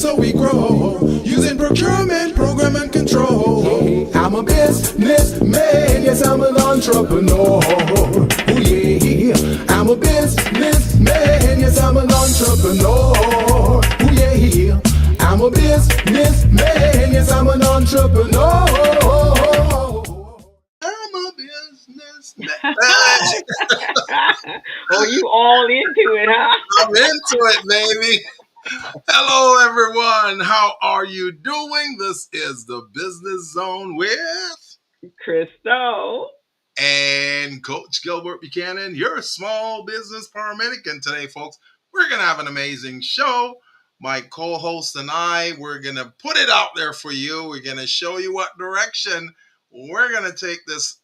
so we grow. Using procurement, program and control. I'm a businessman, yes I'm an entrepreneur. Oh yeah, I'm a businessman, yes I'm an entrepreneur. Oh yeah, I'm a businessman, yes I'm an entrepreneur. I'm a businessman. Oh, you all into it, huh? I'm into it, baby. Hello, everyone. How are you doing? This is the Business Zone with Christo. and Coach Gilbert Buchanan, your small business paramedic. And today, folks, we're going to have an amazing show. My co-host and we're going to put it out there for you. We're going to show you what direction we're going to take this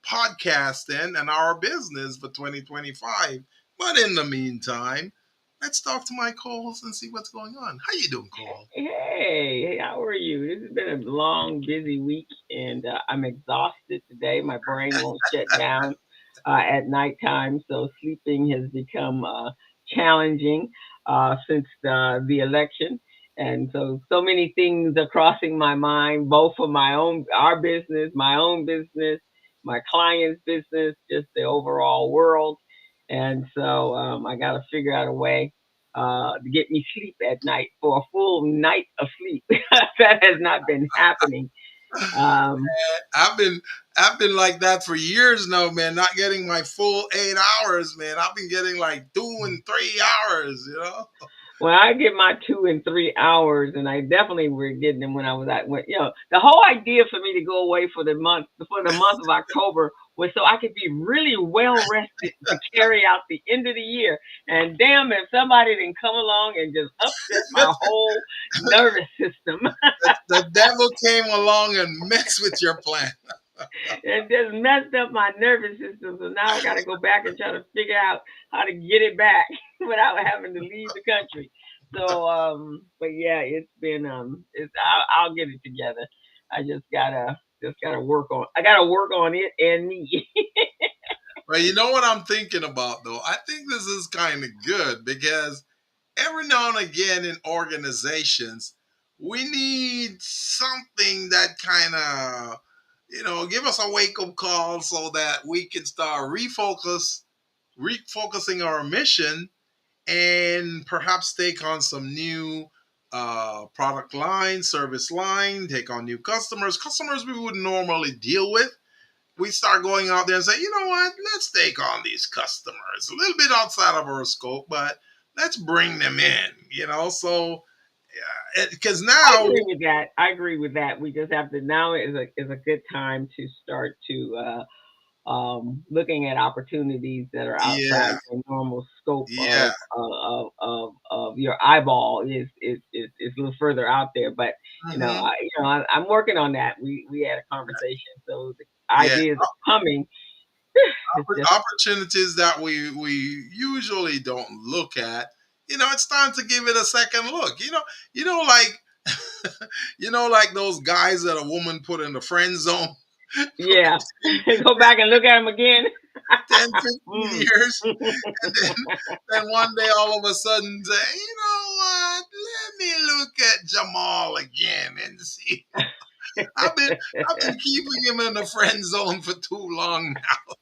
podcast in and our business for 2025. But in the meantime, let's talk to my co-host and see what's going on. How you doing, co-host? Hey, how are you? This has been a long, busy week, and I'm exhausted today. My brain won't shut down at nighttime, so sleeping has become challenging since the election. And so many things are crossing my mind, both for our business, my own business, my client's business, just the overall world. And so I got to figure out a way to get me sleep at night for a full night of sleep. That has not been happening. I've been I've been like that for years now, man. Not getting my full 8 hours, man. I've been getting like 2 and 3 hours, you know. Well, I get my 2 and 3 hours, and I definitely were getting them when I was the whole idea for me to go away for the month of October was so I could be really well rested to carry out the end of the year. And damn, if somebody didn't come along and just upset my whole nervous system. The devil came along and messed with your plan. And just messed up my nervous system. So now I got to go back and try to figure out how to get it back without having to leave the country. So, but yeah, it's been I'll get it together. I just gotta work on. I gotta work on it and me. Right, you know what I'm thinking about though? I think this is kind of good because every now and again in organizations, we need something that kind of, give us a wake up call so that we can start refocusing our mission and perhaps take on some new product line, service line, take on new customers we would normally deal with. We start going out there and say, you know what, let's take on these customers a little bit outside of our scope, but let's bring them in, so because I now, agree with that. I agree with that. We just have to now is a good time to start to looking at opportunities that are yeah, outside the normal scope yeah, of your eyeball is a little further out there. But hmm I'm working on that. We had a conversation, so the yeah, ideas are coming. It's just opportunities that we usually don't look at. It's time to give it a second look. Like like those guys that a woman put in the friend zone for yeah. Go back and look at them again. 10, 15 Mm. years. And then one day all of a sudden say, you know what? Let me look at Jamal again and see. I've been keeping him in the friend zone for too long now.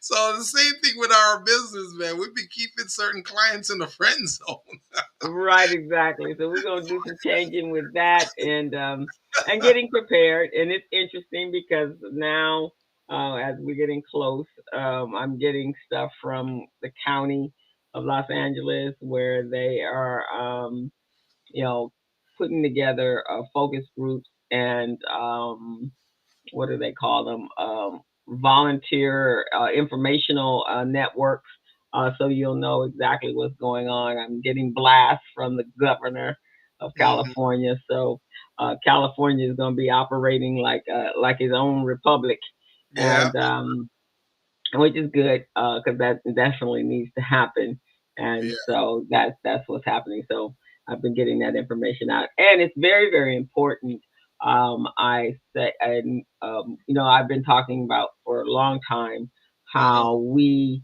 So the same thing with our business, man. We've been keeping certain clients in the friend zone. Right, exactly. So we're gonna do some changing with that and getting prepared. And it's interesting because now as we're getting close, I'm getting stuff from the county of Los Angeles where they are you know, putting together focus groups and what do they call them? Volunteer informational networks. So you'll know exactly what's going on. I'm getting blasts from the governor of Mhm. California. So California is going to be operating like his own republic, Yeah, and which is good because that definitely needs to happen. And yeah. so that's what's happening. So I've been getting that information out, and it's very very important. I say, and I've been talking about for a long time Uh-huh. how we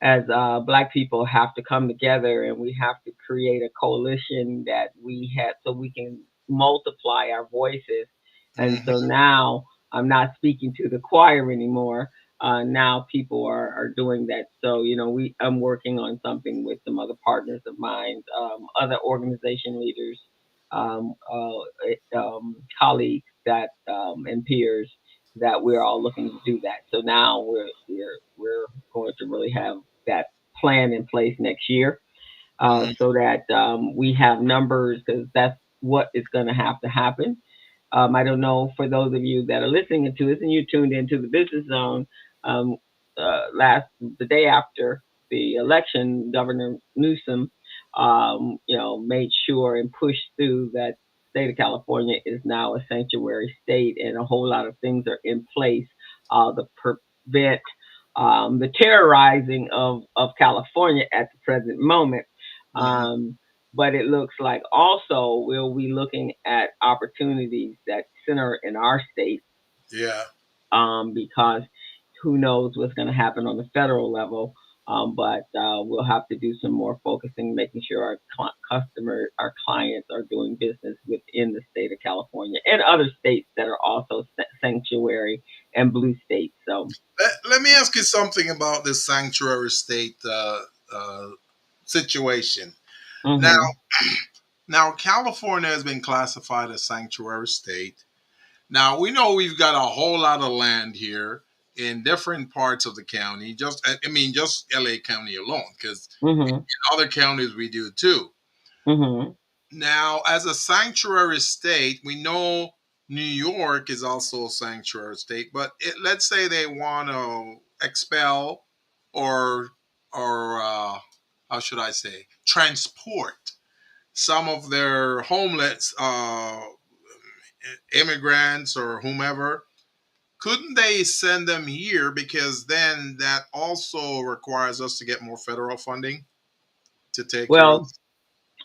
as Black people have to come together, and we have to create a coalition that we had so we can multiply our voices. And so Hmm. now I'm not speaking to the choir anymore. Now people are doing that. So I'm working on something with some other partners of mine, other organization leaders, colleagues and peers that we're all looking to do that. So now we're going to really have that plan in place next year, Hmm. so that we have numbers, because that's what is going to have to happen. I don't know, for those of you that are listening to this and you tuned into the business zone, um, the day after the election, Governor Newsom, made sure and pushed through that state of California is now a sanctuary state, and a whole lot of things are in place to prevent the terrorizing of California at the present moment. Hmm. Um, but it looks like also we'll be looking at opportunities that center in our state, Yeah. because who knows what's going to happen on the federal level. But we'll have to do some more focusing, making sure our our clients are doing business within the state of California and other states that are also sanctuary and blue states. So, Let me ask you something about this sanctuary state uh, situation. Now, hmm now California has been classified as sanctuary state. Now we know we've got a whole lot of land here in different parts of the county. I mean, just LA County alone, because hmm in other counties we do too. hmm Now, as a sanctuary state, we know New York is also a sanctuary state. But let's say they want to expel or or how should I say, transport some of their homeless immigrants or whomever. Couldn't they send them here? Because then that also requires us to get more federal funding to take care of. well,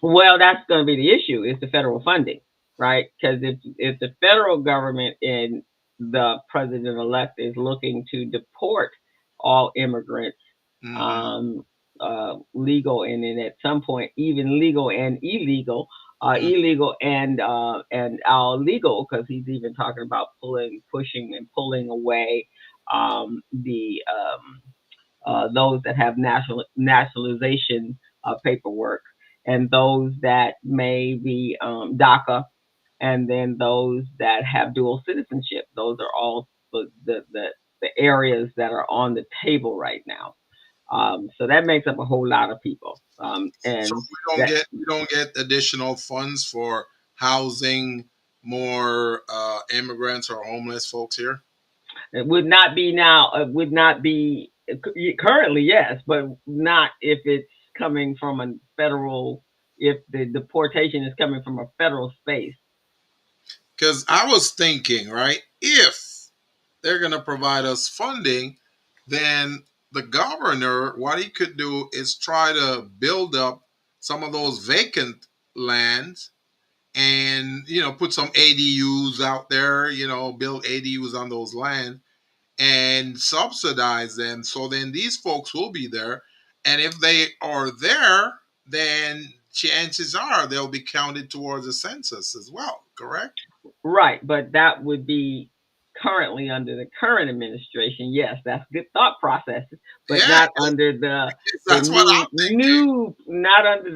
Well, that's going to be the issue, is the federal funding, right? Because if the federal government and the president elect is looking to deport all immigrants, Hmm. um, legal, and then at some point even legal and illegal, Hmm. illegal and legal, because he's even talking about pushing and pulling away the those that have nationalization paperwork, and those that may be DACA, and then those that have dual citizenship. Those are all the areas that are on the table right now. So that makes up a whole lot of people, So and that we don't get additional funds for housing more immigrants or homeless folks here. it would not be now. It would not be currently, yes, but not if it's coming from a federal. If the deportation is coming from a federal space. Because I was thinking, right, if they're going to provide us funding, then the governor, what he could do is try to build up some of those vacant lands and, put some ADUs out there, build ADUs on those lands and subsidize them. So then these folks will be there. And if they are there, then chances are they'll be counted towards the census as well, correct? Right, but that would be currently under the current administration. Yes, that's good thought processes, but Yeah, not under the that's what I'm thinking. not under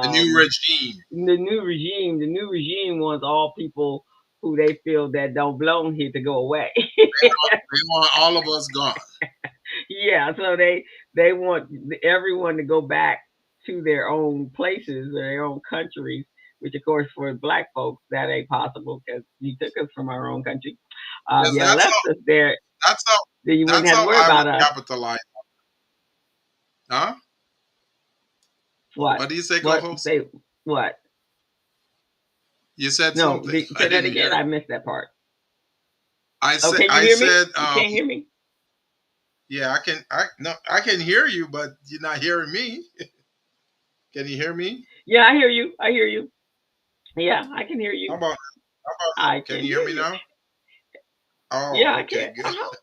The new regime. the new regime. The new regime wants all people who they feel that don't belong here to go away. They want all of us gone. Yeah, so they want everyone to go back to their own places or their own countries, which of course for black folks that ain't possible, because you took us from our own country. Because You left us there, that's how then you wouldn't that's have to how worry I about would us. capitalize. Huh? What? What do you say, What? co-host? Say what? You said No, something. I say that didn't again. hear. I missed that part. I Oh, said can you I hear me? said You can't hear me? yeah, I can I no I can hear you, but you're not hearing me. Can you hear me? Yeah, I hear you. I hear you. Yeah, I can hear How you. about how about I now? Can can you hear hear me you. now? Yeah, Oh, I okay, can. good. Uh huh.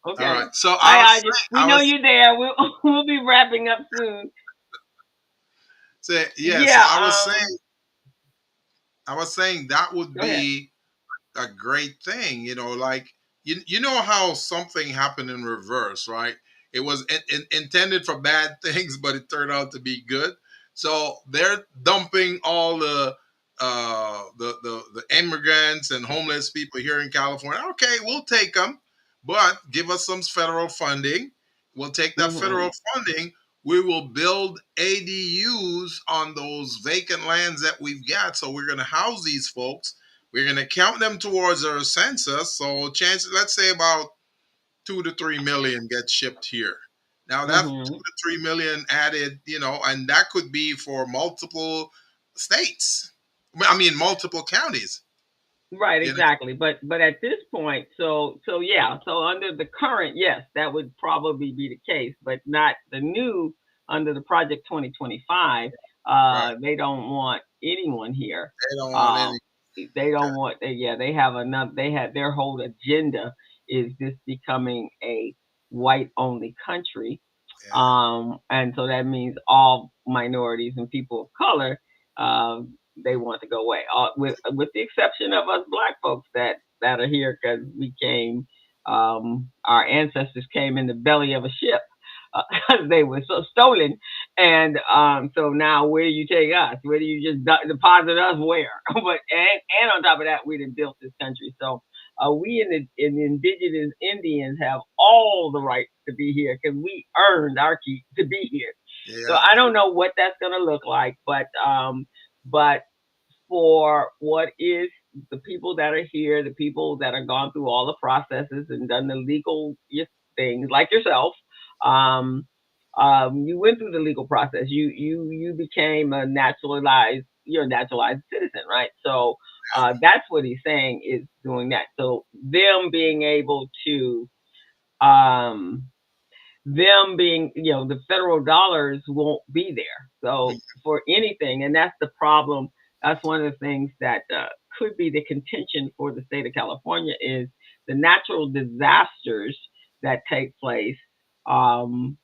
All right. Okay. So Hi, Audra. We I know was you're there. We'll we'll be wrapping up soon. saying, yeah. So Yeah. I was saying that would Go ahead. be a great thing, like you know how something happened in reverse, right? It was intended for bad things, but it turned out to be good. So they're dumping all the immigrants and homeless people here in California. Okay, we'll take them, but give us some federal funding. We'll take that Mhm. federal funding. We will build ADUs on those vacant lands that we've got. So we're going to house these folks. We're going to count them towards our census. So chances, let's say about 2 to 3 million get shipped here. Now that two Mhm. to 3 million added, and that could be for multiple states. I mean, multiple counties. Right, You know, exactly. But at this point, so yeah, so under the current, yes, that would probably be the case, but not the new under the Project 2025. right? They don't want anyone here. They don't want any. Um, they Okay. don't want. Yeah, they have enough. They had their whole agenda is this becoming a white only country, Yeah. and so that means all minorities and people of color. They want to go away, with the exception of us black folks that are here because we came. Our ancestors came in the belly of a ship because they were so stolen, and so now where do you take us? Where do you just deposit us? Where? And on top of that, we done built this country, so we in the indigenous Indians have all the rights to be here because we earned our keep to be here. So Yeah. I don't know what that's gonna look like, but for what is the people that are here, the people that have gone through all the processes and done the legal things, like yourself. Um, you went through the legal process. You became a naturalized. You're a naturalized citizen, right? So that's what he's saying is doing that. So them being able to um, them being, the federal dollars won't be there. So for anything, and that's the problem. That's one of the things that could be the contention for the state of California is the natural disasters that take place,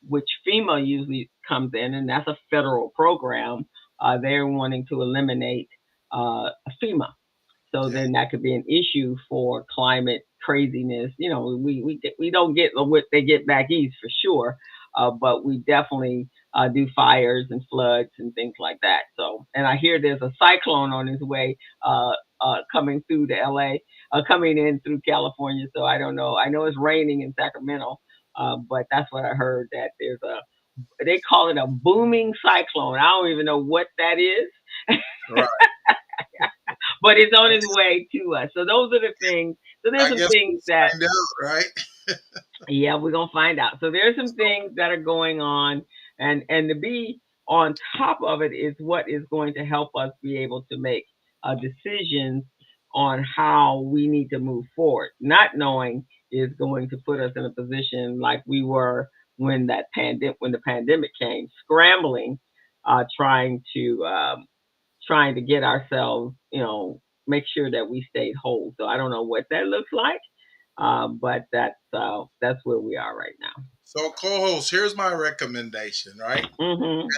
which FEMA usually comes in, and that's a federal program. They're wanting to eliminate FEMA, so Yeah. then that could be an issue for climate craziness. We don't get what they get back east for sure, but we definitely do fires and floods and things like that. So, and I hear there's a cyclone on its way coming through to LA, coming in through California. So I don't know. I know it's raining in Sacramento, but that's what I heard, that there's a, they call it a booming cyclone. I don't even know what that is, Right. but it's on its way to us. So those are the things. So there's I some guess things we'll that, find out, right? yeah, we're gonna find out. So there's some things that are going on, and to be on top of it is what is going to help us be able to make decisions on how we need to move forward. Not knowing is going to put us in a position like we were when the pandemic came, scrambling, trying to get ourselves, make sure that we stayed whole. So I don't know what that looks like, but that's where we are right now. So, co-host, here's my recommendation, right? Mhm.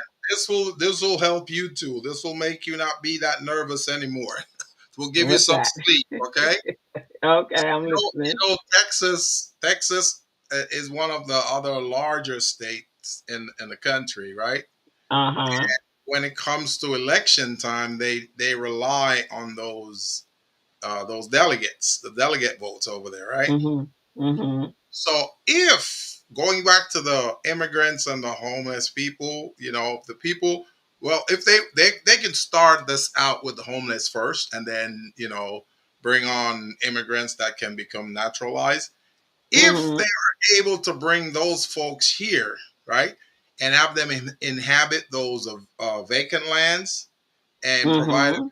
This will help you too. This will make you not be that nervous anymore. We'll give you What's some that? sleep, okay? Okay, I'm listening. Texas is one of the other larger states in the country, right? Uh huh. When it comes to election time, they rely on those delegates, the delegate votes over there, right? Mhm. Mhm. So if going back to the immigrants and the homeless people, the people, well, if they can start this out with the homeless first, and then bring on immigrants that can become naturalized. If they Mhm. are able to bring those folks here, right, and have them inhabit those vacant lands and provide Mhm.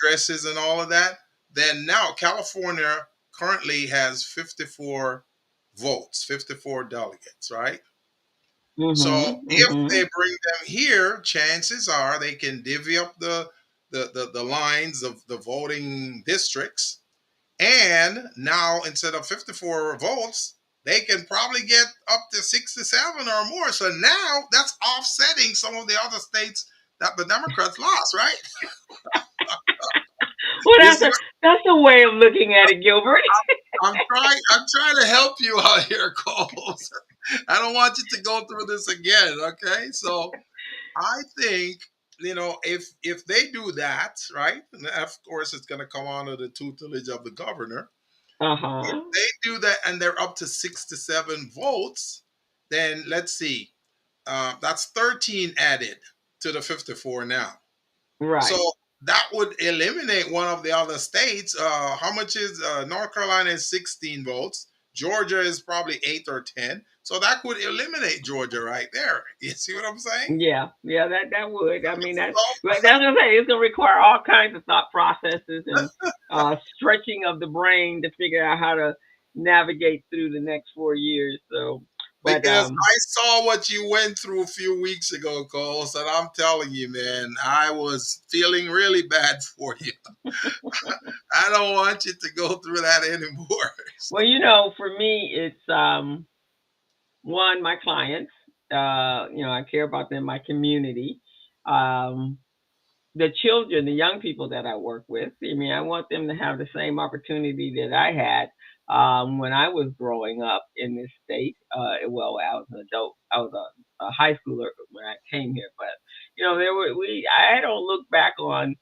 addresses and all of that, then now California currently has 54 votes, 54 delegates, right? So Mhm. if they Mhm. bring them here, chances are they can divvy up the lines of the voting districts. And now instead of 54 votes, they can probably get up to 67 or more. So now that's offsetting some of the other states that the Democrats lost, right? Well, You see, that's a way of looking at it, Gilbert. I'm trying to help you out here, Coles. I don't want you to go through this again, okay? So I think, if they do that, right, and of course it's going to come under the tutelage of the governor. Uh If huh. they do that and they're up to 67 votes, then let's see, that's 13 added to the 54 now. So Right. that would eliminate one of the other states. How much is North Carolina is 16 votes. Georgia is probably 8 or 10. So that could eliminate Georgia right there. You see what I'm saying? Yeah, yeah, that would. I mean, So that's what I'm saying. It's gonna require all kinds of thought processes and stretching of the brain to figure out how to navigate through the next 4 years. So, but because I saw what you went through a few weeks ago, Cole, and I'm telling you, man, I was feeling really bad for you. I don't want you to go through that anymore. So, well, for me, it's one, my clients. I care about them, my community. Um, the children, the young people that I work with. I mean, I want them to have the same opportunity that I had when I was growing up in this state. Well, I was an adult. I was a high schooler when I came here, but there were we. I don't look back on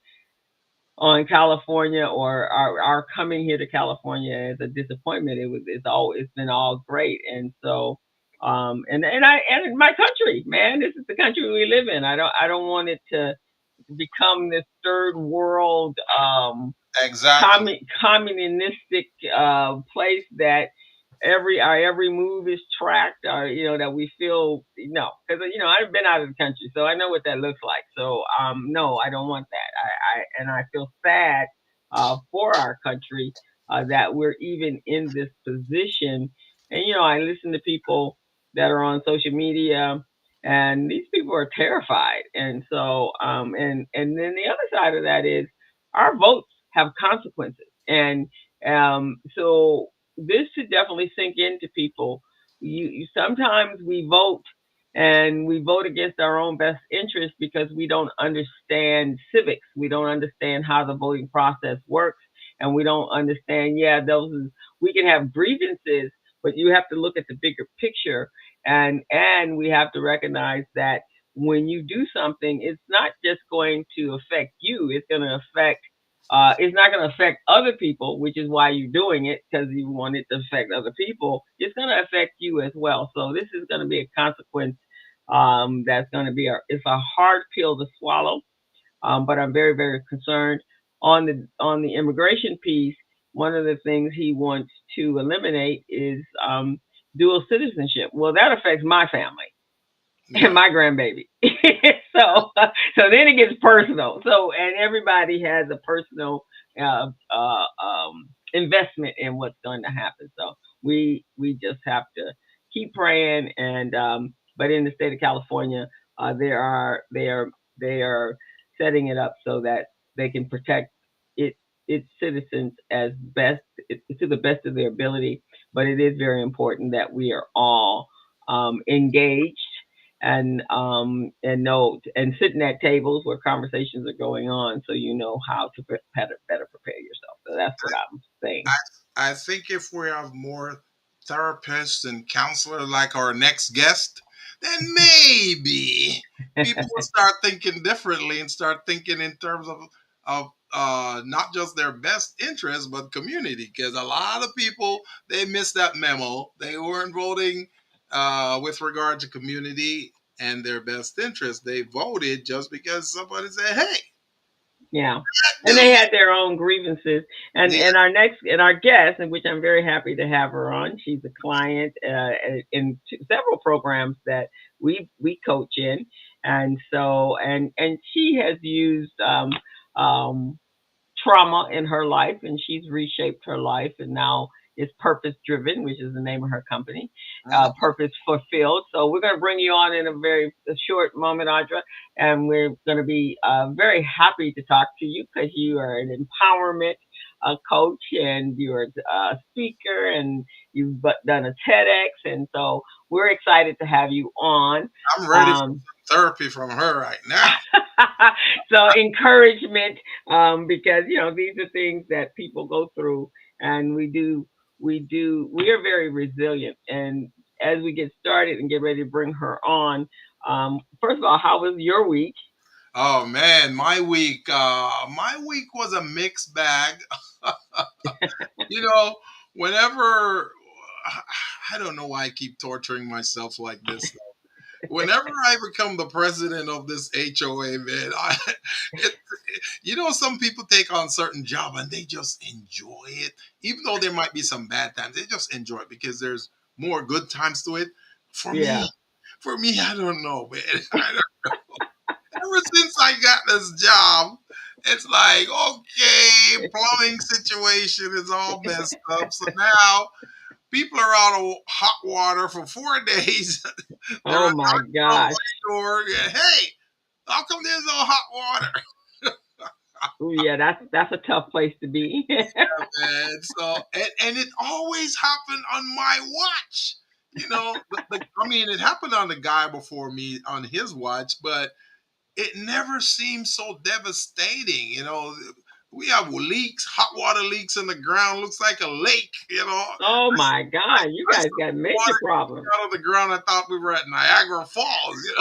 California or our coming here to California as a disappointment. It's been all great, and so and my country, man, this is the country we live in. I don't want it to become this third world exactly. communistic place that every move is tracked, or that we feel no, because I've been out of the country, so I know what that looks like. So no, I don't want that. I feel sad for our country that we're even in this position. And I listen to people that are on social media, and these people are terrified. And so and then the other side of that is our votes have consequences. And so this should definitely sink into people. You sometimes we vote, and we vote against our own best interest because we don't understand civics. We don't understand how the voting process works, and we don't understand. Yeah, we can have grievances, but you have to look at the bigger picture, and we have to recognize that when you do something, it's not just going to affect you. It's not going to affect other people, which is why you're doing it, because you want it to affect other people. It's going to affect you as well. So this is going to be a consequence that's going to be it's a hard pill to swallow. But I'm very, very concerned on the immigration piece. One of the things he wants to eliminate is dual citizenship. Well, that affects my family and Yeah. my grandbaby. So then it gets personal. So and everybody has a personal investment in what's going to happen. So we just have to keep praying. And but in the state of California, they are setting it up so that they can protect it its citizens as best to the best of their ability. But it is very important that we are all engaged and know and sitting at tables where conversations are going on, so you know how to better prepare yourself. So that's what I'm saying. I think if we have more therapists and counselors like our next guest, then maybe people will start thinking differently and start thinking in terms of not just their best interest but community. Because a lot of people, they missed that memo. They weren't voting with regard to community and their best interest. They voted just because somebody said, "Hey, Yeah. that And they dude." had their own grievances. And our guest, and which I'm very happy to have her on. She's a client in several programs that we coach in, and so and she has used um, trauma in her life, and she's reshaped her life, and now is purpose driven, which is the name of her company, Mhm. purpose fulfilled. So we're going to bring you on in a short moment, Audra, and we're going to be very happy to talk to you because you are an empowerment a coach and you're a speaker and you've done a TEDx. And so we're excited to have you on. I'm ready for Um, some therapy from her right now. so encouragement, because these are things that people go through, and we are very resilient. And as we get started and get ready to bring her on, first of all, how was your week? Oh man, my week was a mixed bag. You know, whenever I don't know why I keep torturing myself like this. Whenever I become the president of this HOA, man, it, some people take on certain job and they just enjoy it, even though there might be some bad times. They just enjoy it because there's more good times to it. For me, Yeah. for me, I don't know, man. Ever since I got this job, it's like, okay, plumbing situation is all messed up. So now people are out of hot water for 4 days. They're Oh my knocking on gosh. my door. Yeah, hey, how come there's no hot water? Oh yeah, that's a tough place to be. And so, and it always happened on my watch. I mean, it happened on the guy before me on his watch, but it never seems so devastating. We have leaks, hot water leaks in the ground, looks like a lake. Oh my God, you I guys saw got major water problems. out of the ground. I thought we were at Niagara Falls.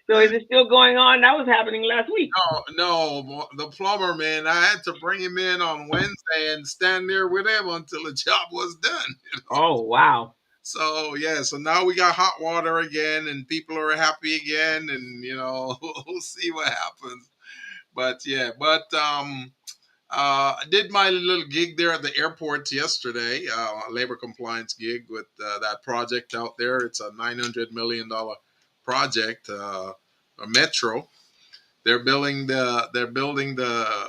So is it still going on? That was happening last week. No, the plumber man. I had to bring him in on Wednesday and stand there with him until the job was done. Oh wow. So yeah, so now we got hot water again, and people are happy again, and we'll see what happens. But yeah, I did my little gig there at the airport yesterday, a labor compliance gig with that project out there. It's a $900 million project, a metro. They're building the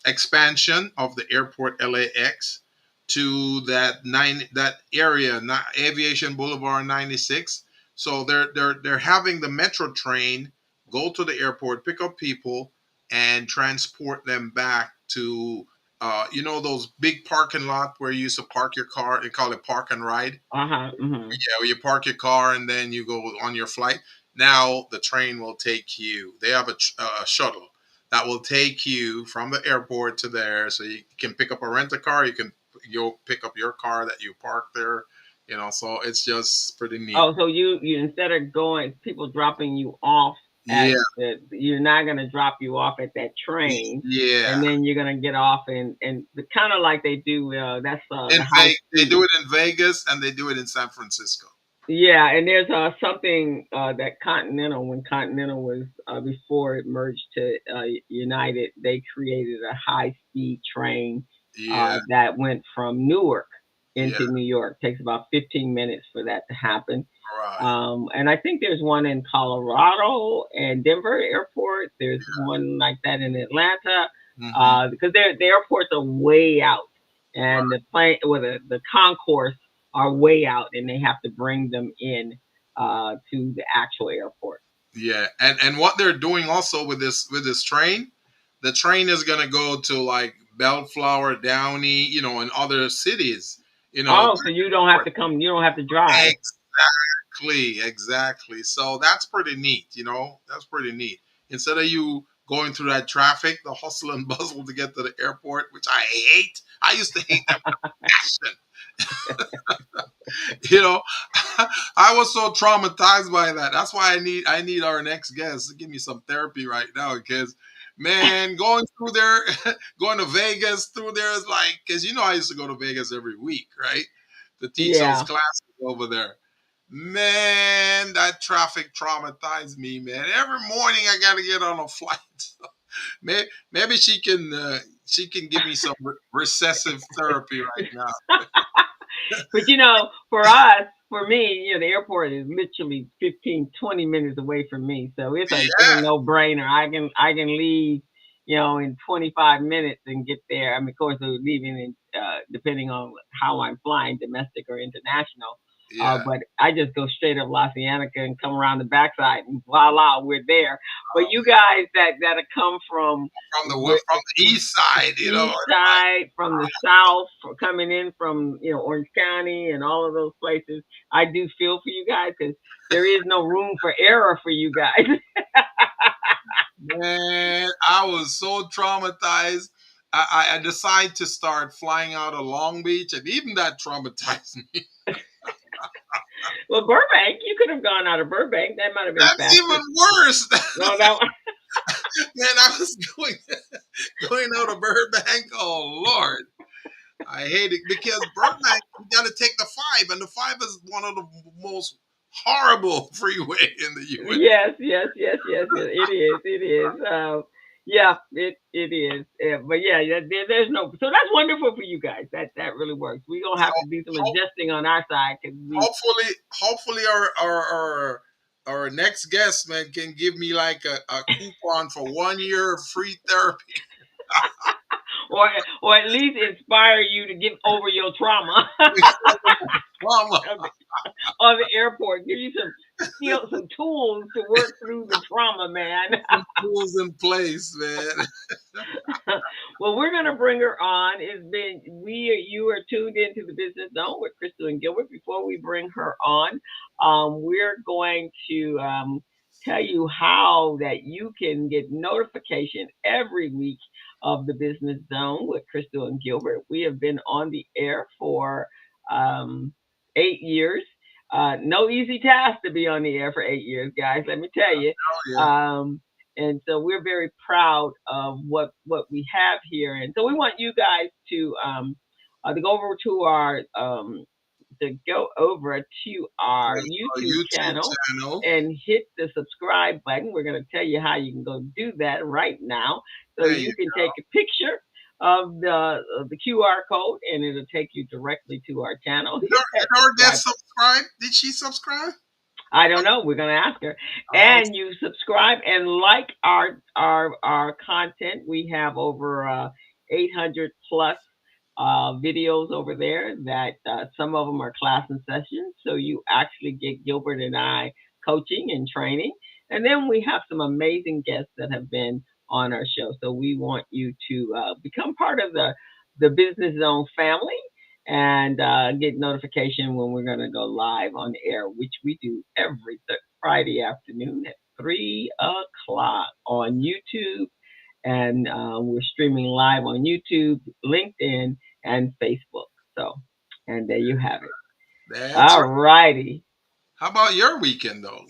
expansion of the airport LAX to that area, not Aviation Boulevard 96. So they're having the metro train go to the airport, pick up people, and transport them back to those big parking lot where you used to park your car. They call it park and ride. Uh-huh. Yeah, where you park your car and then you go on your flight. Now the train will take you. They have a shuttle that will take you from the airport to there, so you can pick up a rent a car. You'll pick up your car that you parked there. So it's just pretty neat. Oh, so you instead of going people dropping you off Yeah, at you're not gonna drop you off at that train, and yeah. then you're gonna get off and kind of like they do. That's the high They do speed. it in Vegas and they do it in San Francisco. Yeah, and there's something that Continental, when Continental was before it merged to United, they created a high speed train Yeah, that went from Newark yeah. into New York. Takes about 15 minutes for that to happen. Right. And I think there's one in Colorado and Denver airport. There's one like that in Atlanta, Hmm. because the airports are way out, and Right. the plane or the concourse are way out, and they have to bring them in to the actual airport. Yeah, and what they're doing also with this train, the train is gonna go to like Bellflower, Downey, and other cities. Oh, Back so you and don't have forth. to come. You don't have to drive. Exactly. So that's pretty neat. That's pretty neat. Instead of you going through that traffic, the hustle and bustle to get to the airport, which I hate. I used to hate that with a passion. you know I was so traumatized by that. That's why I need our next guest to give me some therapy right now, because man, going through there going to Vegas through there is like, because I used to go to Vegas every week, right, to teach those Yeah. classes over there. Man, that traffic traumatized me, man. Every morning I gotta get on a flight. Maybe she can give me some recessive therapy right now. But for us, for me, the airport is literally 15, 20 minutes away from me. So it's a Yeah, no brainer. I can leave, in 25 minutes and get there. I mean, of course, we're leaving in, depending on how I'm flying, domestic or international. Yeah. But I just go straight up La Cienega and come around the backside, and voila, we're there. But Um, you guys that come from from the east side, east side, from the south, coming in from Orange County and all of those places, I do feel for you guys because there is no room for error for you guys. man, I was so traumatized. I decided to start flying out of Long Beach, and even that traumatized me. Well, Burbank, you could have gone out of Burbank. That might have been That's even faster. worse. No, that Man, I was going out of Burbank. Oh Lord, I hate it because Burbank you got to take the five, and the five is one of the most horrible freeway in the U.S. yes, yes, yes, yes, yes. It is. It is. Yeah, it is. But yeah, there's no. So that's wonderful for you guys. That really works. We gonna So have to do some ho- adjusting on our side because we hopefully our next guest man can give me like a coupon for 1 year free therapy. or or at least inspire you to get over your trauma Mama, on the airport. Give you some some tools to work through the trauma, man. some tools in place, man. Well, we're gonna bring her on. It's been you are tuned into the Business Zone with Crystal and Gilbert. Before we bring her on, we're going to tell you how that you can get notification every week of the Business Zone with Crystal and Gilbert. We have been on the air for 8 years. No easy task to be on the air for 8 years, guys. Let me tell you. Oh yeah, And so we're very proud of what we have here. And so we want you guys to go over to our our YouTube YouTube channel channel. and hit the subscribe button. We're going to tell you how you can go do that right now. So There you you can take a picture of the QR code and it'll take you directly to our channel. did Hit our, that did our subscribe. guest subscribe? Did she subscribe? I don't know. We're gonna ask her. Oh, And you subscribe and like our content. We have over 800 plus videos over there. That some of them are class and sessions, so you actually get Gilbert and I coaching and training. And then we have some amazing guests that have been on our show. So we want you to become part of the Business Zone family and get notification when we're going to go live on the air, which we do every Friday afternoon at 3 o'clock on YouTube. And we're streaming live on YouTube, LinkedIn, and Facebook. So, and there you have it. that's All right. righty. How about your weekend though?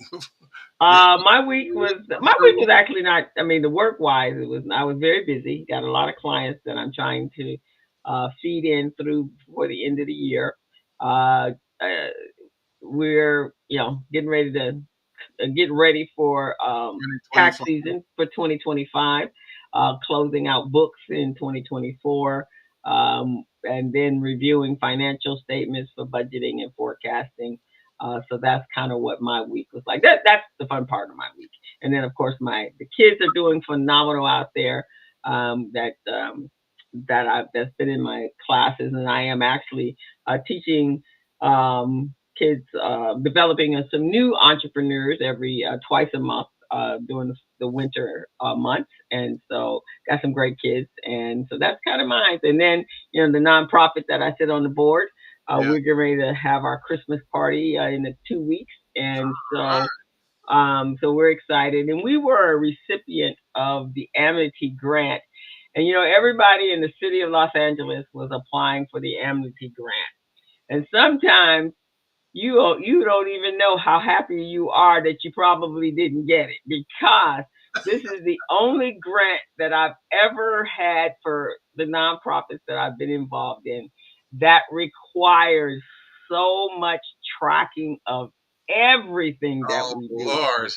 My week was actually not. I mean, the work wise, it was. I was very busy. Got a lot of clients that I'm trying to feed in through before the end of the year. Uh, uh, we're getting ready to get ready for tax 2025. season for 2025, closing out books in 2024, and then reviewing financial statements for budgeting and forecasting. So that's kind of what my week was like. That's the fun part of my week. And then of course the kids are doing phenomenal out there. That's been in my classes, and I am actually teaching kids developing some new entrepreneurs every twice a month during the winter months, and so got some great kids, and so that's kind of mine. And then the nonprofit that I sit on the board, Yeah. we're getting ready to have our Christmas party in the 2 weeks, and All so we're excited, and we were a recipient of the Amity Grant. And everybody in the city of Los Angeles was applying for the Amity Grant. And sometimes you don't even know how happy you are that you probably didn't get it, because this is the only grant that I've ever had for the nonprofits that I've been involved in that requires so much tracking of everything that oh we do. Lord.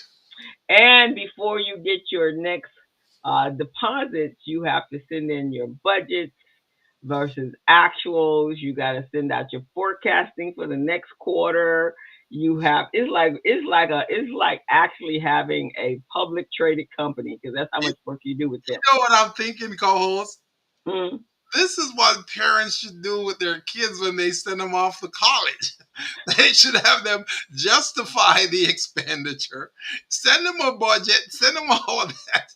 And before you get your next deposits, you have to send in your budgets versus actuals. You got to send out your forecasting for the next quarter. You have it's like actually having a public traded company, because that's how You, much work you do with you them. know what I'm thinking, co-host? Mm. This is what parents should do with their kids when they send them off to college. They should have them justify the expenditure, send them a budget, send them all of that.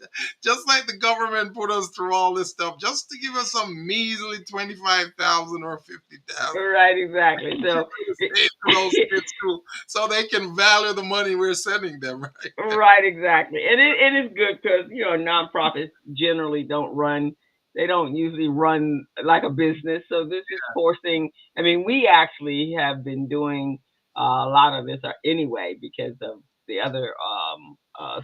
Just like the government put us through all this stuff, just to give us some measly 25,000 or 50,000 Right, exactly. So, to save to those kids too, so they can value the money we're sending them. Right? right, exactly. And it is good because, nonprofits generally don't run, they don't usually run like a business. So this is forcing, I mean, we actually have been doing a lot of this anyway because of the other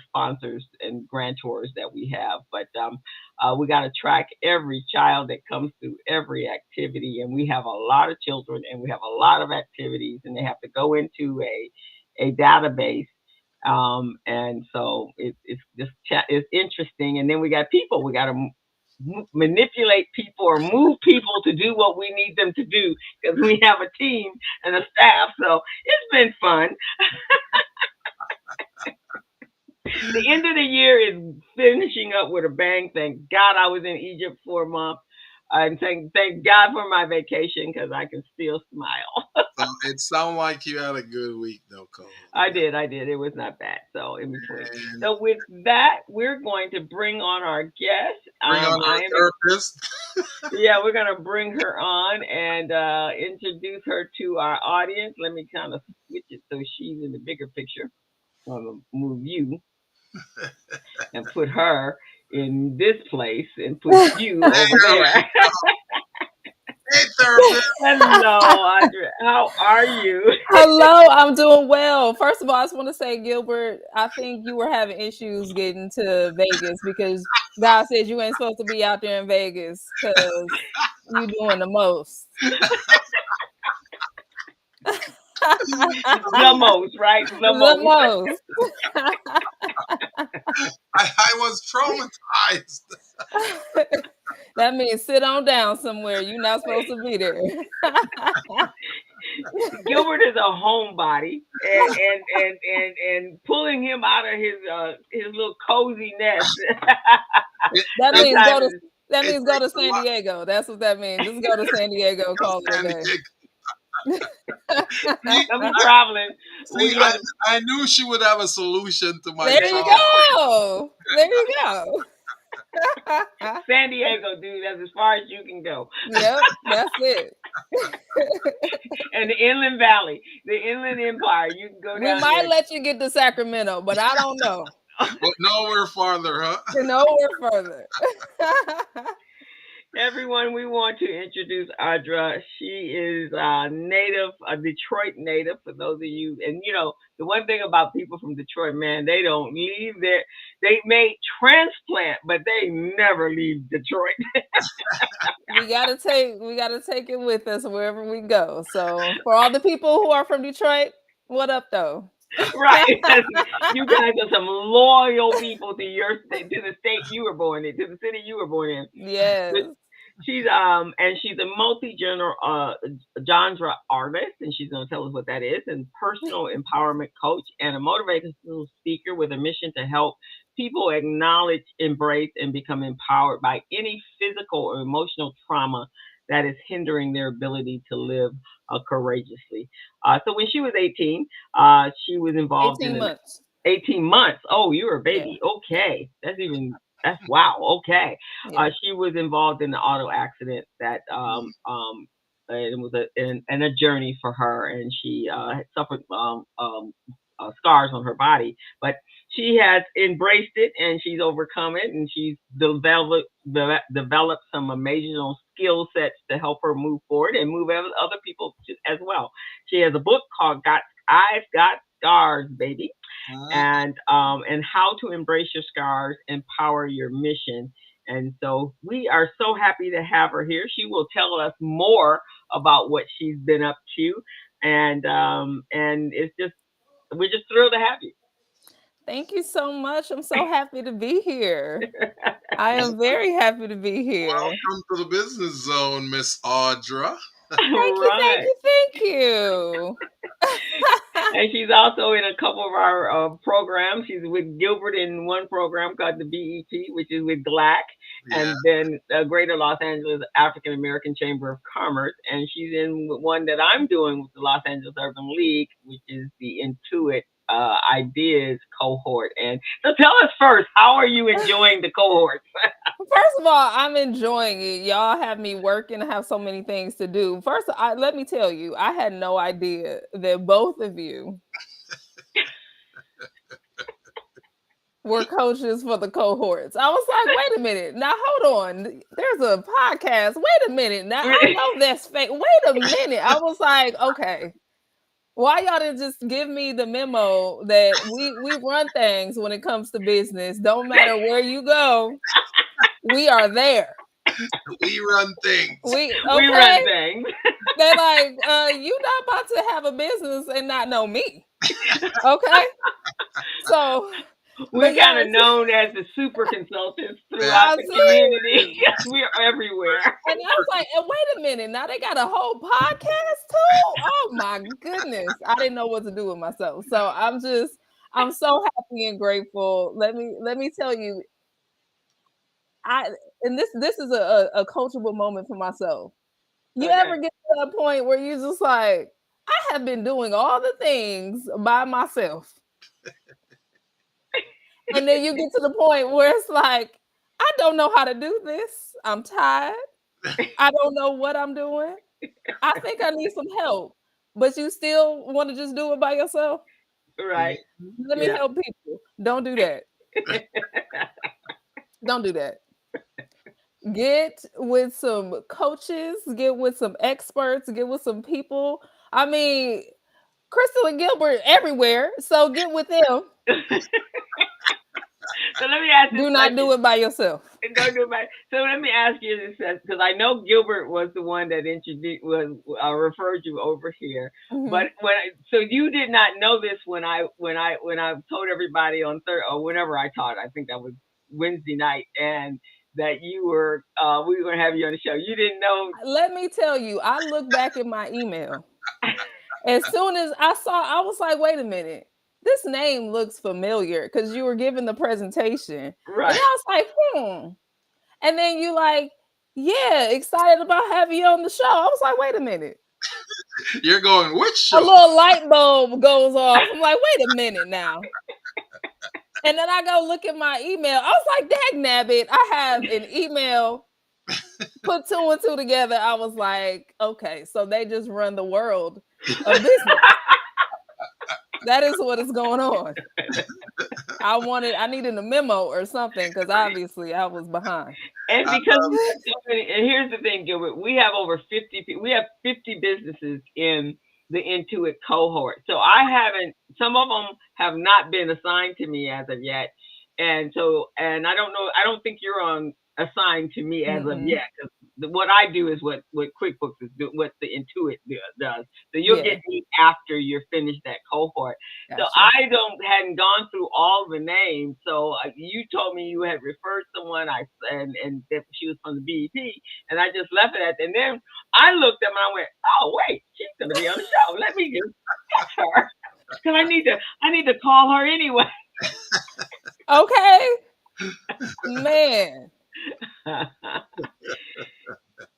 sponsors and grantors that we have. But we got to track every child that comes through every activity. And we have a lot of children and we have a lot of activities, and they have to go into a database, and so it's just it's interesting. And then we got people. We got to manipulate people or move people to do what we need them to do because we have a team and a staff. So it's been fun. The end of the year is finishing up with a bang. Thank God I was in Egypt for a month. And thank God for my vacation because I can still smile. So it sounds like you had a good week, though, Cole. I did, I did. It was not bad. So in between. And So with that, we're going to bring on our guest. bring on I our am, therapist. yeah, we're gonna bring her on and introduce her to our audience. Let me kind of switch it so she's in the bigger picture. I'm gonna move you and put her in this place and put you Hey, over there there. we go. Hey, therapist. Hello, Audra. How are you? Hello, I'm doing well. First of all, I just want to say, Gilbert, I think you were having issues getting to Vegas because God said you ain't supposed to be out there in Vegas because you doing the most. The most, right? The The most. most. I was traumatized. That means sit on down somewhere. You're not supposed to be there. Gilbert is a homebody, and pulling him out of his little cozy nest It, That it, means go to sometimes is, that it means go takes to a San lot Diego. That's what that means. Just go to San Diego, to call it a stand day. it. See, I'm traveling. see, We have I knew she would have a solution to my There you problem. go. There you go. San Diego, dude. That's as far as you can go. Yep, that's it. And the Inland Valley, the Inland Empire. You can go We down might there. let you get to Sacramento, but I don't know. But nowhere farther, huh? Nowhere further. Everyone, we want to introduce Audra. She is a Detroit native. For those of you, and the one thing about people from Detroit, man, they don't leave their. They may transplant, but they never leave Detroit. we gotta take it with us wherever we go. So for all the people who are from Detroit, what up though? Right? You guys are some loyal people to your state, to the state you were born in, to the city you were born in. But Yes. she's a genre artist, and she's going to tell us what that is, and personal empowerment coach and a motivational speaker with a mission to help people acknowledge, embrace, and become empowered by any physical or emotional trauma that is hindering their ability to live courageously. So when she was 18, she was involved in 18 an months. 18 months. Oh, you were a Yeah. baby. Okay. That's wow. Okay. Yeah. She was involved in an auto accident that it was a journey for her, and she had suffered scars on her body, but she has embraced it and she's overcome it, and she's developed some amazing skill sets to help her move forward and move other people as well. She has a book called "Got I've Got Scars, Baby," and how to embrace your scars, empower your mission. And so we are so happy to have her here. She will tell us more about what she's been up to, and it's just we're just thrilled to have you. Thank you so much. I'm so happy to be here. I am very happy to be here. Welcome to the business zone, Miss Audra. Thank you, thank Right. you, thank you. And she's also in a couple of our programs. She's with Gilbert in one program called the BET, which is with Glack. Yeah. and then Greater Los Angeles African American Chamber of Commerce, and she's in one that I'm doing with the Los Angeles Urban League, which is the Intuit Ideas cohort. And so tell us first, how are you enjoying the cohorts? First of all, I'm enjoying it. Y'all have me working. I have so many things to do. First, let me tell you, I had no idea that both of you were coaches for the cohorts. I was like, wait a minute. Now, hold on. There's a podcast. Wait a minute. Now, I know that's fake. Wait a minute. I was like, okay. Why y'all didn't just give me the memo that we run things when it comes to business? Don't matter where you go, we are there. We run things. We We okay. run things. They're like, you not about to have a business and not know me. Okay. So, We're but kind yes, of known as the super consultants throughout I the see. community. We're everywhere. And I was like, wait a minute, now they got a whole podcast too? Oh my goodness. I didn't know what to do with myself. So I'm so happy and grateful. Let me tell you, I and this is a coachable moment for myself. You Okay. ever get to that point where you're just like, I have been doing all the things by myself. And then you get to the point where it's like, I don't know how to do this. I'm tired. I don't know what I'm doing. I think I need some help. But you still want to just do it by yourself? Right. Let me Yeah. help people. Don't do that. Don't do that. Get with some coaches, get with some experts, get with some people. I mean, Crystal and Gilbert everywhere. So get with them. So let me ask this Do not question. do it by yourself. Don't do it. So let me ask you this, because I know Gilbert was the one that introduced was referred you over here. But Mhm. so you did not know this when I told everybody on Thursday or whenever I taught. I think that was Wednesday night, and that you were we were going to have you on the show. You didn't know. Let me tell you, I look back at my email. As soon as I saw, I was like, wait a minute. This name looks familiar because you were giving the presentation. And Right. I was like, And then you like, yeah, excited about having you on the show. I was like, wait a minute. You're going, which A show? little light bulb goes off. I'm like, wait a minute now. And then I go look at my email. I was like, dag nabbit, I have an email. Put two and two together. I was like, okay, so they just run the world of business. That is what is going on. I needed a memo or something because obviously I was behind. And I because love we have so many, and here's the thing, Gilbert, we have over 50, we have 50 businesses in the Intuit cohort. So I haven't, some of them have not been assigned to me as of yet. And so, and I don't know, I don't think you're on assigned to me as of Mm-mm. yet. 'Cause what I do is what QuickBooks is do, what the Intuit does. So you'll Yeah, get me after you're finished that cohort. So gotcha. I don't hadn't gone through all the names. So you told me you had referred someone. And that she was from the BEP, and I just left it at. And then I looked up and I went, oh wait, she's gonna be on the show. Let me just text her because I need to call her anyway. Okay, man.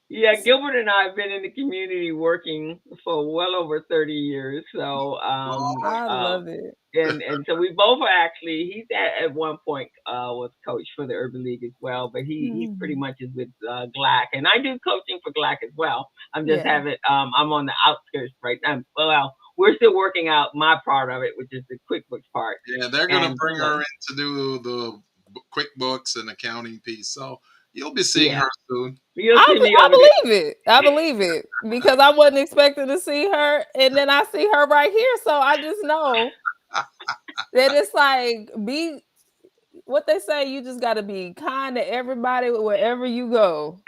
Yeah, Gilbert and I have been in the community working for well over 30 years. So oh, I love it. and so we both are actually he's at one point was coach for the Urban League as well, but he pretty Mhm. much is with GLAC, and I do coaching for GLAC as well. I'm just Yeah, having I'm on the outskirts right now. Well, we're still working out my part of it, which is the QuickBooks part. yeah, they're gonna And bring her in to do the QuickBooks and accounting piece. So you'll be seeing yeah, her soon. you'll see me I over there. believe it. I believe it because I wasn't expecting to see her, and then I see her right here. So I just know that it's like be what they say. You just got to be kind to everybody wherever you go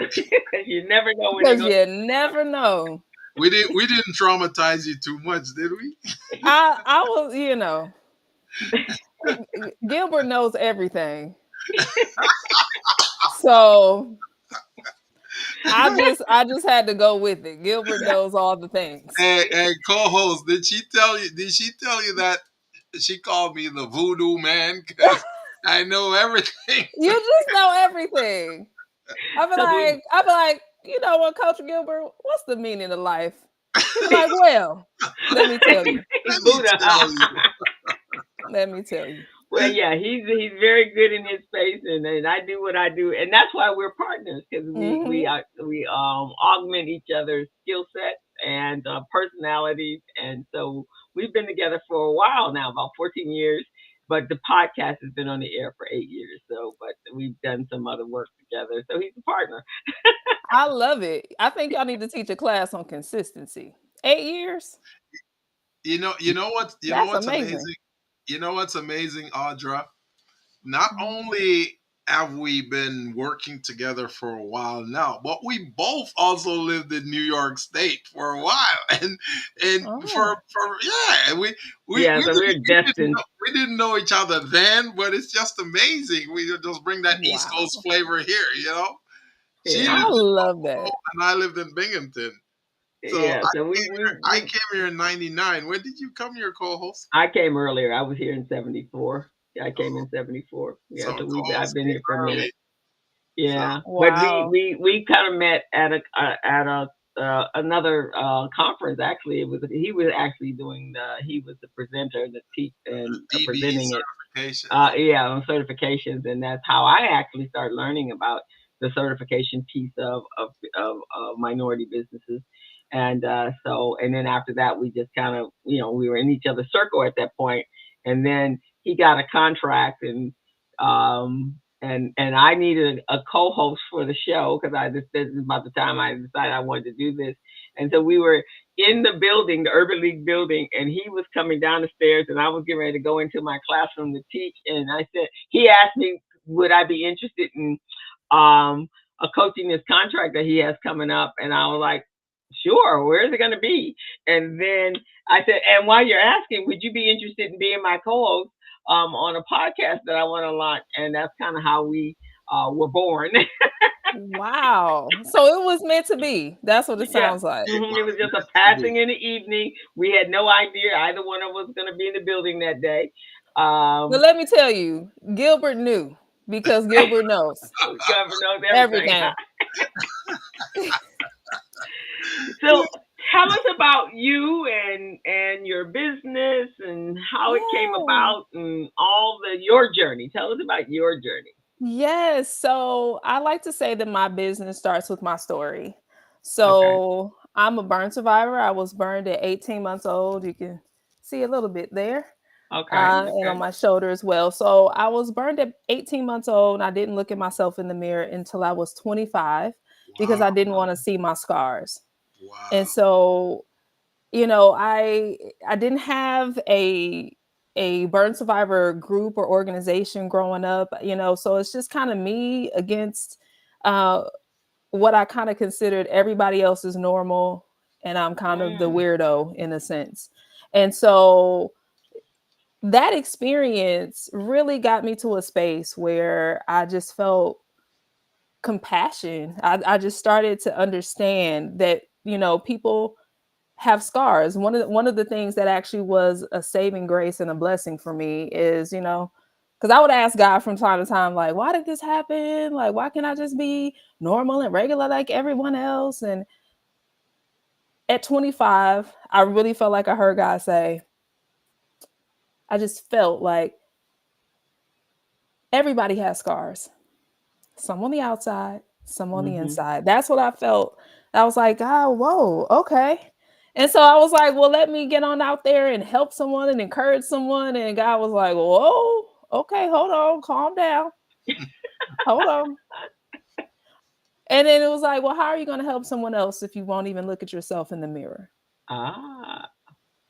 You never know when they're because going. you never know. We didn't traumatize you too much, did we? I was, Gilbert knows everything. So I just had to go with it. Gilbert knows all the things. Hey, co-host, did she tell you? Did she tell you that she called me the voodoo man? Because I know everything. You just know everything. So we I'll be like, you know what, Coach Gilbert, what's the meaning of life? He'll be like, well, let me tell you. Let me Buddha. tell you. Let me tell you. Well, yeah, he's very good in his space, and I do what I do, and that's why we're partners because Hmm. we augment each other's skill sets and personalities, and so we've been together for a while now, about 14 years. But the podcast has been on the air for 8 years, so but we've done some other work together. So he's a partner. I love it. I think y'all need to teach a class on consistency. 8 years? You know That's what's amazing. amazing? You know what's amazing, Audra? Not Mhm. only have we been working together for a while now, but we both also lived in New York State for a while, and Oh. for yeah, Yeah, so we're destined. we didn't know each other then, but it's just amazing. We just bring that East Coast Wow. flavor here, you know. She lived Yeah, I in love Buffalo that. and I lived in Binghamton. So yeah. So I we came here in '99. When did you come here, co-host? I came earlier. I was here in '74. Yeah, I came Oh, in '74. Yeah, so so we I've co-host been here for a came minute. early. So Yeah, but Wow. we kind of met at a another conference. Actually, it was he was actually doing the he was the presenter, the teach and DBE presenting it. certifications. Yeah, on certifications, and that's how I actually started learning about the certification piece of minority businesses. And so, and then after that, we just kind of, we were in each other's circle at that point. And then he got a contract, and I needed a co-host for the show because this is about the time I decided I wanted to do this. And so we were in the building, the Urban League building, and he was coming down the stairs, and I was getting ready to go into my classroom to teach. And I said, he asked me, would I be interested in a coaching this contract that he has coming up? And I was like, sure, where is it going to be? And then I said, and while you're asking, would you be interested in being my co-host on a podcast that I want to launch? And that's kind of how we were born. Wow. So it was meant to be. That's what it Yeah. sounds like. It It was was just a meant to be. passing in the evening. We had no idea either one of us was going to be in the building that day. But Um, let me tell you, Gilbert knew because Gilbert knows God knows everything. everything. So tell us about you and your business and how it came Yeah. about and all the your journey. Tell us about your journey. Yes. So I like to say that my business starts with my story. Okay. So I'm a burn survivor. I was burned at 18 months old. You can see a little bit there. Okay. And on Okay. my shoulder as well. So I was burned at 18 months old. And I didn't look at myself in the mirror until I was 25 because Wow, I didn't want Wow. to see my scars. And wow. so, I didn't have a burn survivor group or organization growing up, so it's just kind of me against uh what I kind of considered everybody else is normal, and I'm kind of the Mm. weirdo in a sense. And so that experience really got me to a space where I just felt compassion. I just started to understand that, people have scars. One of the things that actually was a saving grace and a blessing for me is, because I would ask God from time to time, like, why did this happen? Like, why can't I just be normal and regular like everyone else? And at 25, I really felt like I heard God say, I just felt like everybody has scars. Some on the outside, some on the Mhm. inside. That's what I felt. I was like, "Ah, whoa, okay." And so I was like, well, let me get on out there and help someone and encourage someone. And God was like, whoa, okay, hold on, calm down, hold on. And then it was like, well, how are you going to help someone else if you won't even look at yourself in the mirror? Ah.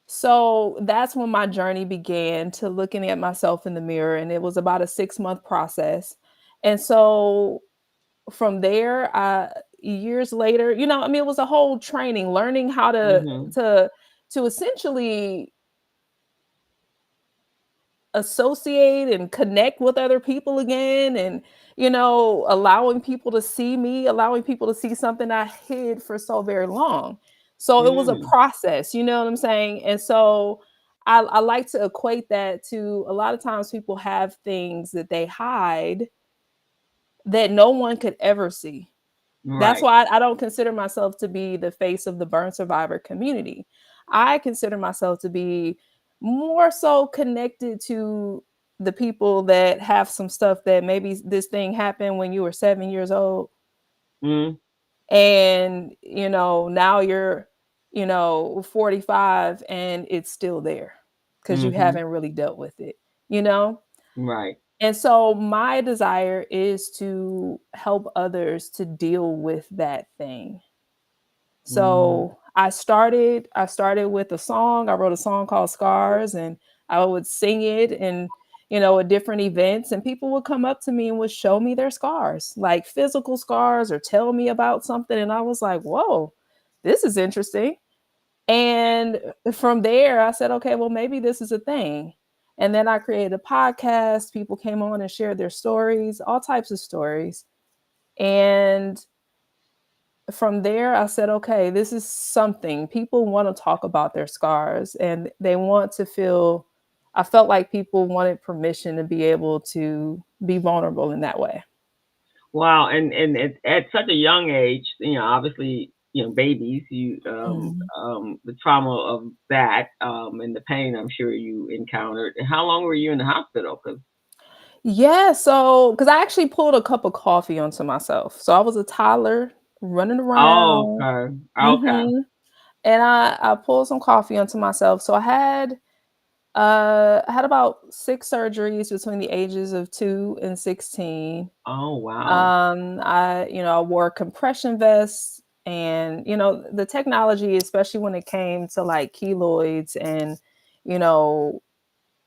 So that's when my journey began to looking at myself in the mirror. And it was about a 6-month process. And so from there, years later, it was a whole training, learning how to Mhm. to to essentially associate and connect with other people again, and allowing people to see me, allowing people to see something I hid for so very long. So it was a Mm. process, you know what I'm saying? And so I like to equate that to, a lot of times people have things that they hide that no one could ever see. That's Right. why I don't consider myself to be the face of the burn survivor community. I consider myself to be more so connected to the people that have some stuff that maybe this thing happened when you were 7 years old, Mm, and now you're 45 and it's still there because you mm-hmm. haven't really dealt with it you know Right. and so my desire is to help others to deal with that thing. Mm-hmm. So I started with a song. I wrote a song called Scars, and I would sing it and at different events, and people would come up to me and would show me their scars, like physical scars, or tell me about something, and I was like, "Whoa, this is interesting." And from there, I said, "Okay, well maybe this is a thing." And then I created a podcast. People came on and shared their stories, all types of stories. And from there, I said, okay, this is something. People want to talk about their scars, and they want to feel, I felt like people wanted permission to be able to be vulnerable in that way. Wow. And at such a young age, obviously, babies, Mhm. the trauma of that, and the pain I'm sure you encountered. How long were you in the hospital? Cause Yeah. So, because I actually pulled a cup of coffee onto myself. So I was a toddler running oh, around. okay, okay, hmm And I pulled some coffee onto myself. So I had about 6 surgeries between the ages of 2 and 16. oh, wow. I wore compression vests, and the technology, especially when it came to like keloids and you know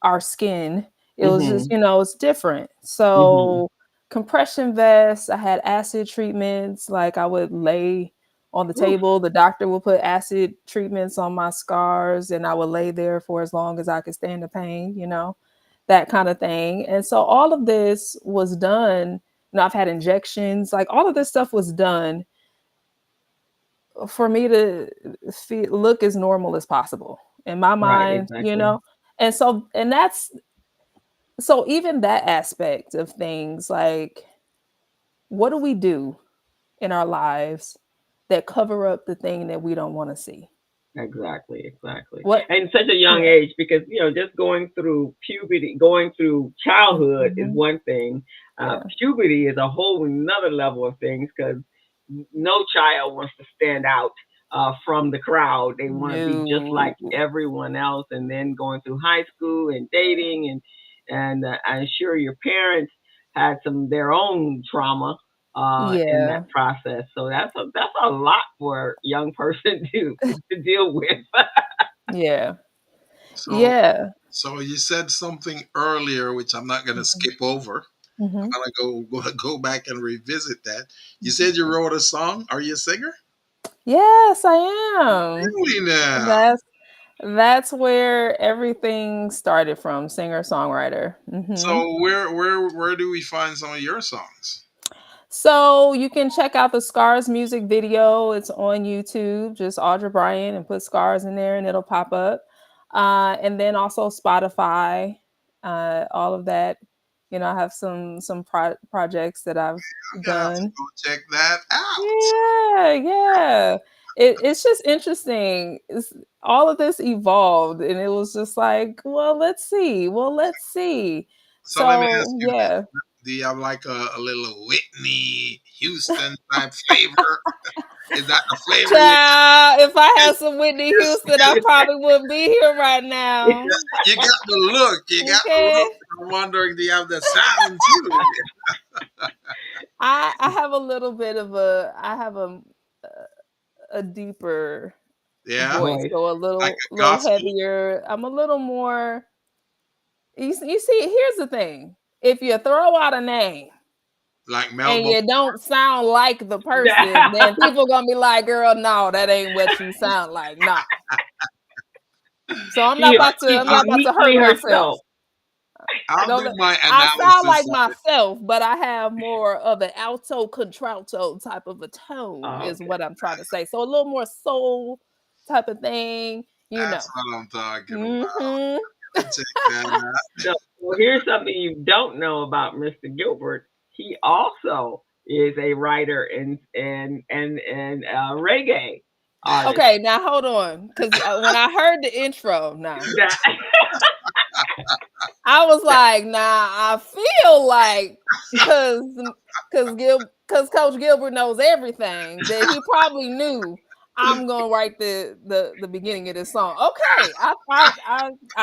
our skin, it was just, Mhm, it's different. mhm. So compression vests, I had acid treatments, like I would lay on the Oof. table, the doctor would put acid treatments on my scars, and I would lay there for as long as I could stand the pain, that kind of thing. And so all of this was done. I've had injections, like all of this stuff was done for me to look as normal as possible in my Right, mind. exactly, And so even that aspect of things, like, what do we do in our lives that cover up the thing that we don't want to see? exactly. What? And such a young Yeah, age, because just going through puberty, going through childhood is mhm, one thing. yeah, Puberty is a whole another level of things because no child wants to stand out from the crowd. They want to be just no, like everyone else. And then going through high school and dating, and I'm sure your parents had some their own trauma in that yeah, process. So that's a lot for a young person to deal with. yeah, So, yeah. so you said something earlier, which I'm not going to Mhm, skip over. I'm mhm, going to go back and revisit that. You mhm. said you wrote a song. Are you a singer? Yes, I am. Really now? That's where everything started from, singer-songwriter. So where do we find some of your songs? So you can check out the Scars music video. It's on YouTube. Just Audra Bryant and put Scars in there and it'll pop up. And then also Spotify, all of that. I have some projects that I've I'm gonna have to done. go check that out. Yeah, yeah. It's just interesting. All of this evolved, and it was just like, well, let's see. Well, let's see. So let me ask So you this: yeah. do you have like a little Whitney Houston type flavor? Is that the flavor you Child, if I get? had some Whitney Houston, I probably wouldn't be here right now. You got the look. You got the Okay. look. I'm wondering, do you have the sound too? I have a little bit of I have a deeper Yeah, voice, Voice. so a like little a little gospel. heavier. I'm a little more. You see, here's the thing: if you throw out a name Like and Melba. you don't sound like the person, then people gonna be like, "Girl, no, that ain't what you sound like." Nah. So I'm not she about to. she's I'm not about to uniquely hurt myself. herself. I'll do Don't let, my I sound analysis like of it. myself, but I have more of an alto contralto type of a tone, Oh, is okay. what I'm trying to say. So a little more soul type of thing, you That's know. what I'm talking about. hmm Check that out. So, well, here's something you don't know about Mr. Gilbert. he also is a writer and reggae artist. Okay, now hold on, because when I heard the intro, now That, I was that like, nah, I feel like because because Coach Gilbert knows everything that he probably knew I'm gonna write the beginning of this song. Okay, I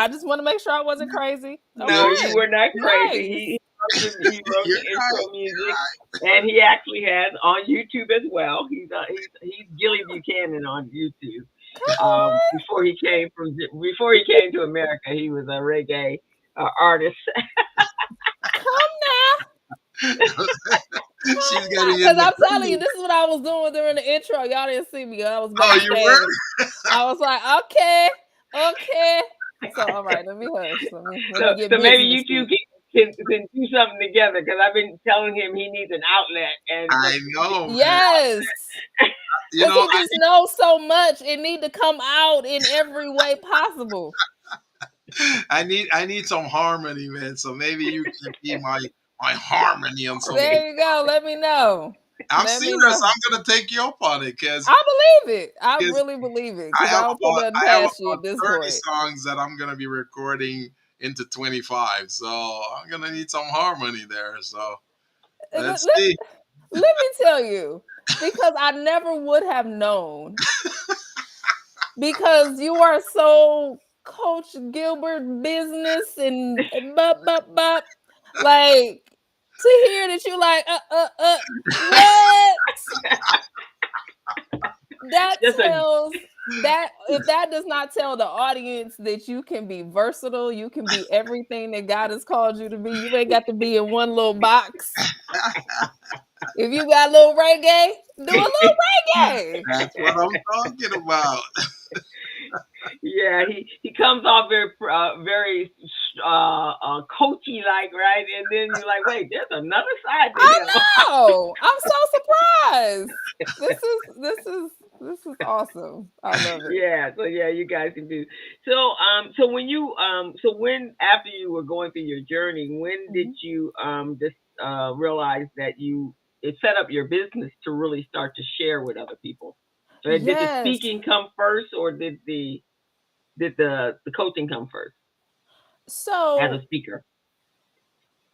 just want to make sure I wasn't crazy. no, you Okay, were not crazy. nice. He wrote You're the intro right. music, and he actually has on YouTube as well. He's Gilly Buchanan on YouTube. Come on, Before he came to America, he was a reggae artist. come now, She's come now, getting because I'm telling you, independent. this is what I was doing during the intro. Y'all didn't see me. I was Oh, you were? backstage. I was like, okay, okay. So all right, let me hush. Let me get So maybe busy you this two week. can do something together because I've been telling him he needs an outlet, and but I know, man. Yes. You Because know, he just knows so much. It need to come out in every way possible. I need some harmony, man. So maybe you can be my harmony on some. There you go. Let me know. I'm Let me serious. know. I'm gonna take you up on it because I believe it. I really believe it. Because I don't put nothing I have past you about at this 30 point. songs that I'm gonna be recording into 25. So I'm gonna need some harmony there. So And let's see. let me tell you, because I never would have known, because you are so Coach Gilbert business and but like to hear that you like what that just a tells that if that does not tell the audience that you can be versatile, you can be everything that God has called you to be. You ain't got to be in one little box. If you got a little reggae, do a little reggae. That's what I'm talking about. yeah, he comes off very coachy like, right, and then you're like, wait, there's another side to I him. know. I'm so surprised. This is awesome. I love it. Yeah, so yeah, you guys can do. So when so when after you were going through your journey, when did Mhm. you just realize that you it set up your business to really start to share with other people? Did the Yes. speaking come first, or did the coaching come first as a So speaker?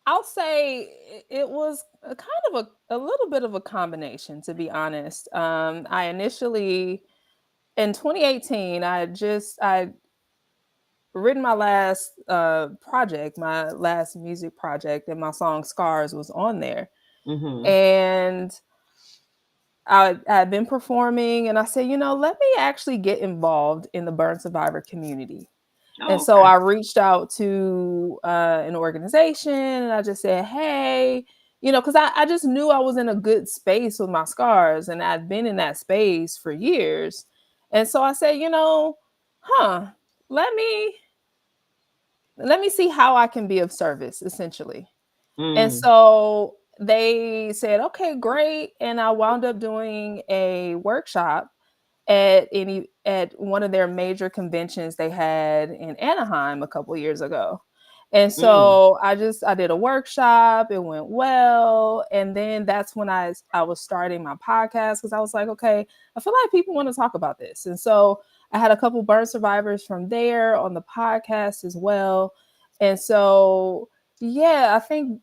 I'll say it was a kind of a little bit of a combination, to be honest. I initially in 2018, I written my last project, my last music project, and my song "Scars" was on there. Mm-hmm. And I had been performing, and I said, let me actually get involved in the burn survivor community. And Oh, so okay. I reached out to an organization, and I just said, hey, because I just knew I was in a good space with my scars, and I'd been in that space for years. And so I said, huh, let me see how I can be of service, essentially. And Mm. so they said, okay, great. And I wound up doing a workshop at one of their major conventions they had in Anaheim a couple years ago. And Mm. so I did a workshop, it went well, and then that's when I was starting my podcast, because I was like, okay, I feel like people want to talk about this. And so I had a couple burn survivors from there on the podcast as well. And so yeah, I think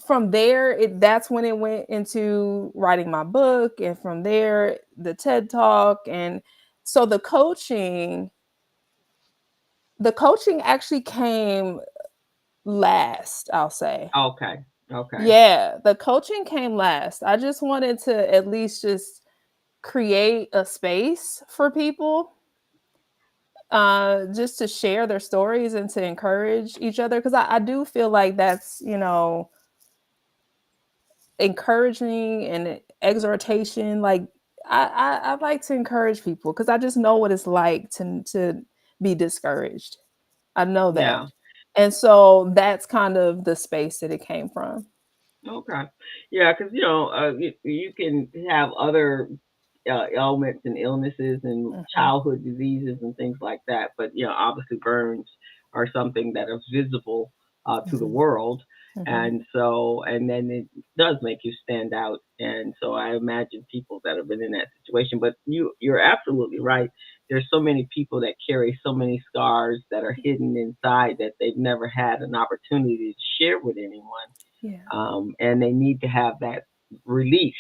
from there that's when it went into writing my book, and from there the TED talk. And so the coaching actually came last, I'll say. Okay. Okay. Yeah, the coaching came last. I just wanted to at least just create a space for people, just to share their stories and to encourage each other, because I do feel like that's encouraging and exhortation. Like I like to encourage people, because I just know what it's like to be discouraged. I know that. Yeah. And so that's kind of the space that it came from. Okay. Yeah, because you can have other ailments and illnesses and Mhm. childhood diseases and things like that, but obviously burns are something that are visible to the Mhm. world. Mhm. And so, and then it does make you stand out. And so I imagine people that have been in that situation, but you're absolutely right. There's so many people that carry so many scars that are hidden inside that they've never had an opportunity to share with anyone. Yeah. And they need to have that release.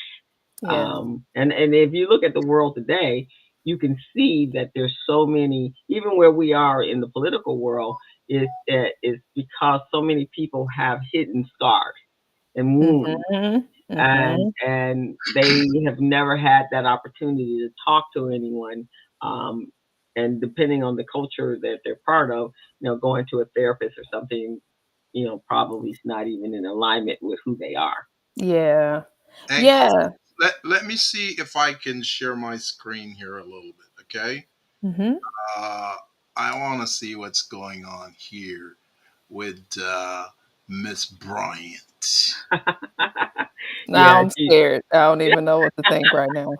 Yeah. And if you look at the world today, you can see that there's so many, even where we are in the political world, is because so many people have hidden scars and wounds, Mhm. and Mhm. they have never had that opportunity to talk to anyone. Um, and depending on the culture that they're part of, going to a therapist or something, probably is not even in alignment with who they are. Yeah. And Yeah. let me see if I can share my screen here a little bit, okay? Mhm. Uh, I want to see what's going on here with Miss Bryant. Now Yeah, I'm scared. I don't even know what to think right now.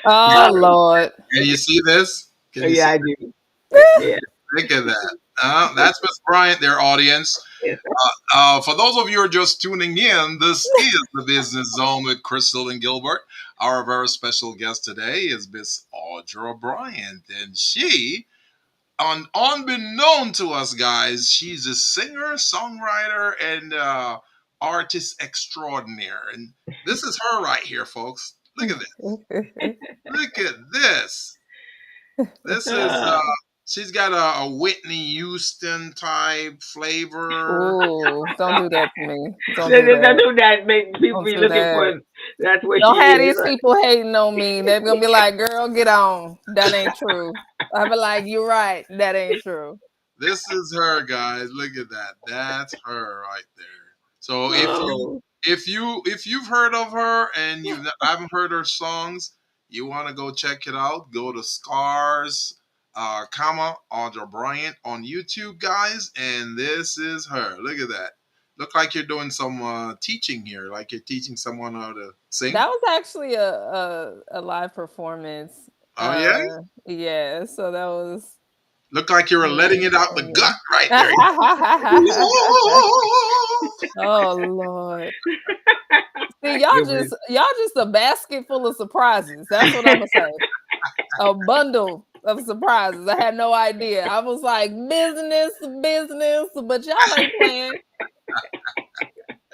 Oh no, Lord. Can you see this? Can you yeah, see? I do. Yeah, Look at that. That's Miss Bryant, their audience. yeah. For those of you who are just tuning in, this is the Business Zone with Crystal and Gilbert. Our very special guest today is Miss Audra Bryant, and she, unbeknown to us guys, she's a singer, songwriter, and artist extraordinaire. And this is her right here, folks. Look at this. Look at this. This is Uh, she's got a Whitney Houston type flavor. Ooh, don't do that to me. Don't do That's that. who that make people Don't be do looking that. for. That's where she Don't have is. these people hating on me. They're gonna be like, "Girl, get on." That ain't true. I be like, "You're right. That ain't true." This is her, guys. Look at that. That's her right there. So Oh, if you've heard of her and you haven't heard her songs, you want to go check it out. Go to Scars, comma Audra Bryant on YouTube, guys. And this is her. Look at that. Look like you're doing some teaching here, like you're teaching someone how to sing. That was actually a live performance. Oh yeah. Yeah. So that was Look like you were letting really it out the gut funny. right there. Oh Lord. See, Gilbert. y'all just a basket full of surprises. That's what I'm gonna say. A bundle of surprises. I had no idea. I was like, business, business, but y'all ain't playing.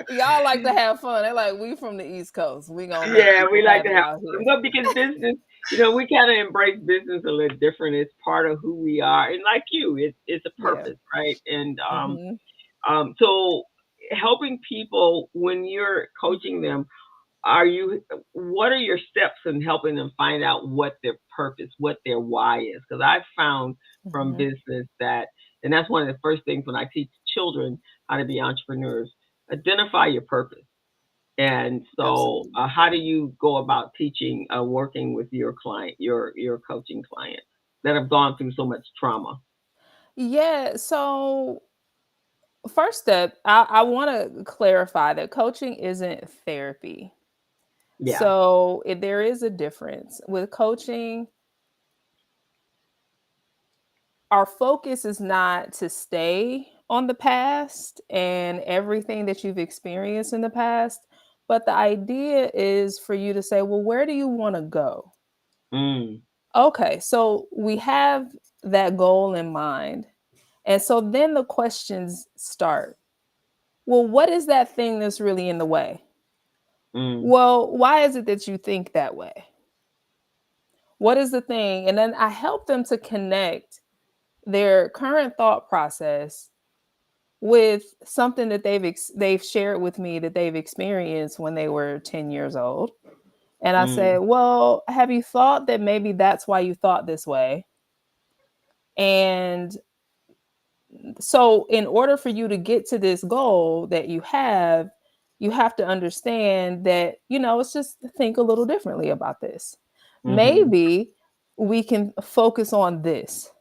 Y'all like to have fun. They're like, we from the East Coast. We gonna make Yeah, people we like to happy have out here. well because business. We kind of embrace business a little different. It's part of who we are, and like you, it's a Yeah. purpose, right? And Hmm. so helping people when you're coaching them, are you what are your steps in helping them find out what their purpose, what their why is? Because I've found from Hmm. business that, and that's one of the first things when I teach children how to be entrepreneurs, identify your purpose. And so Absolutely. how do you go about teaching, working with your client, your coaching clients that have gone through so much trauma? Yeah. So first step, I want to clarify that coaching isn't therapy. Yeah. So there is a difference with coaching. Our focus is not to stay on the past and everything that you've experienced in the past, but the idea is for you to say, well, where do you want to go? Mm, Okay, so we have that goal in mind. And so then the questions start. Well, what is that thing that's really in the way? mm, Well, why is it that you think that way? What is the thing? And then I help them to connect their current thought process with something that they've shared with me that they've experienced when they were 10 years old. And I mm, said, "Well, have you thought that maybe that's why you thought this way?" And so in order for you to get to this goal that you have to understand that, it's just think a little differently about this. mm-hmm, Maybe we can focus on this.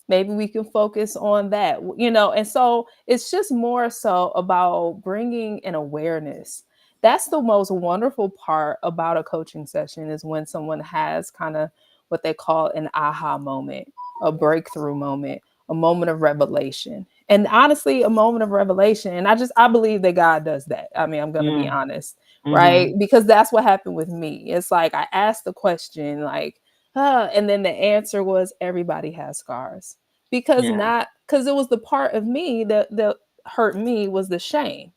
Maybe we can focus on that, and so it's just more so about bringing an awareness. That's the most wonderful part about a coaching session is when someone has kind of what they call an aha moment, a breakthrough moment, a moment of revelation. And honestly, a moment of revelation. And I believe that God does that. I mean, I'm going to be Mm. honest, right? Mhm. Because that's what happened with me. It's like I asked the question, like, and then the answer was everybody has scars. Yeah. Because it was the part of me that hurt me was the shame.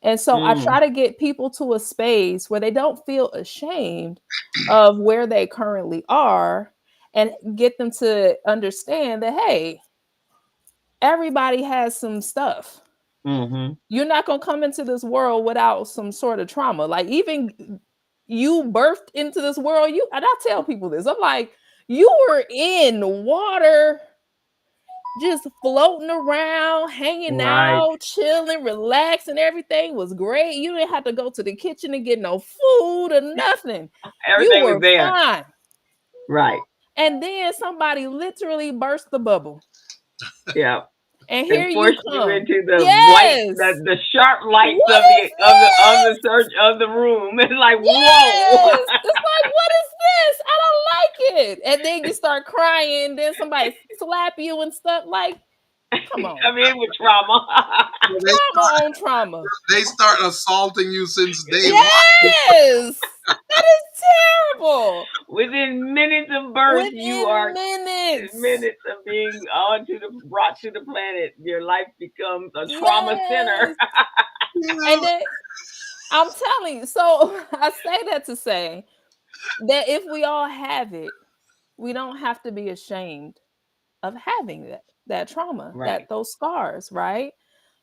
And so I try Mm. to get people to a space where they don't feel ashamed of where they currently are, and get them to understand that, hey, everybody has some stuff. Mhm. You're not going to come into this world without some sort of trauma. Like, even you birthed into this world, and I tell people this. I'm like, you were in water, just floating around, hanging Right. out, chilling, relaxing. Everything was great. You didn't have to go to the kitchen and get no food or nothing. You Everything was were there. fine. Right. And then somebody literally burst the bubble. Yeah. And here And you forced you come. into the light, Yes. the sharp lights What of is the this? search of the room. It's like, whoa. Yes. It's like, what is this? I don't like it. And then you start crying. Then somebody slap you and stuff. Like, come on. Come in with trauma. So Trauma on trauma. they start assaulting you since day one. Yes. That is terrible. Within minutes of birth, you Within are minutes. minutes of being brought to the planet. Your life becomes a trauma center. Yes. And Yeah. then I'm telling you, so I say that to say that if we all have it, we don't have to be ashamed of having that trauma, Right. those scars, right? Right.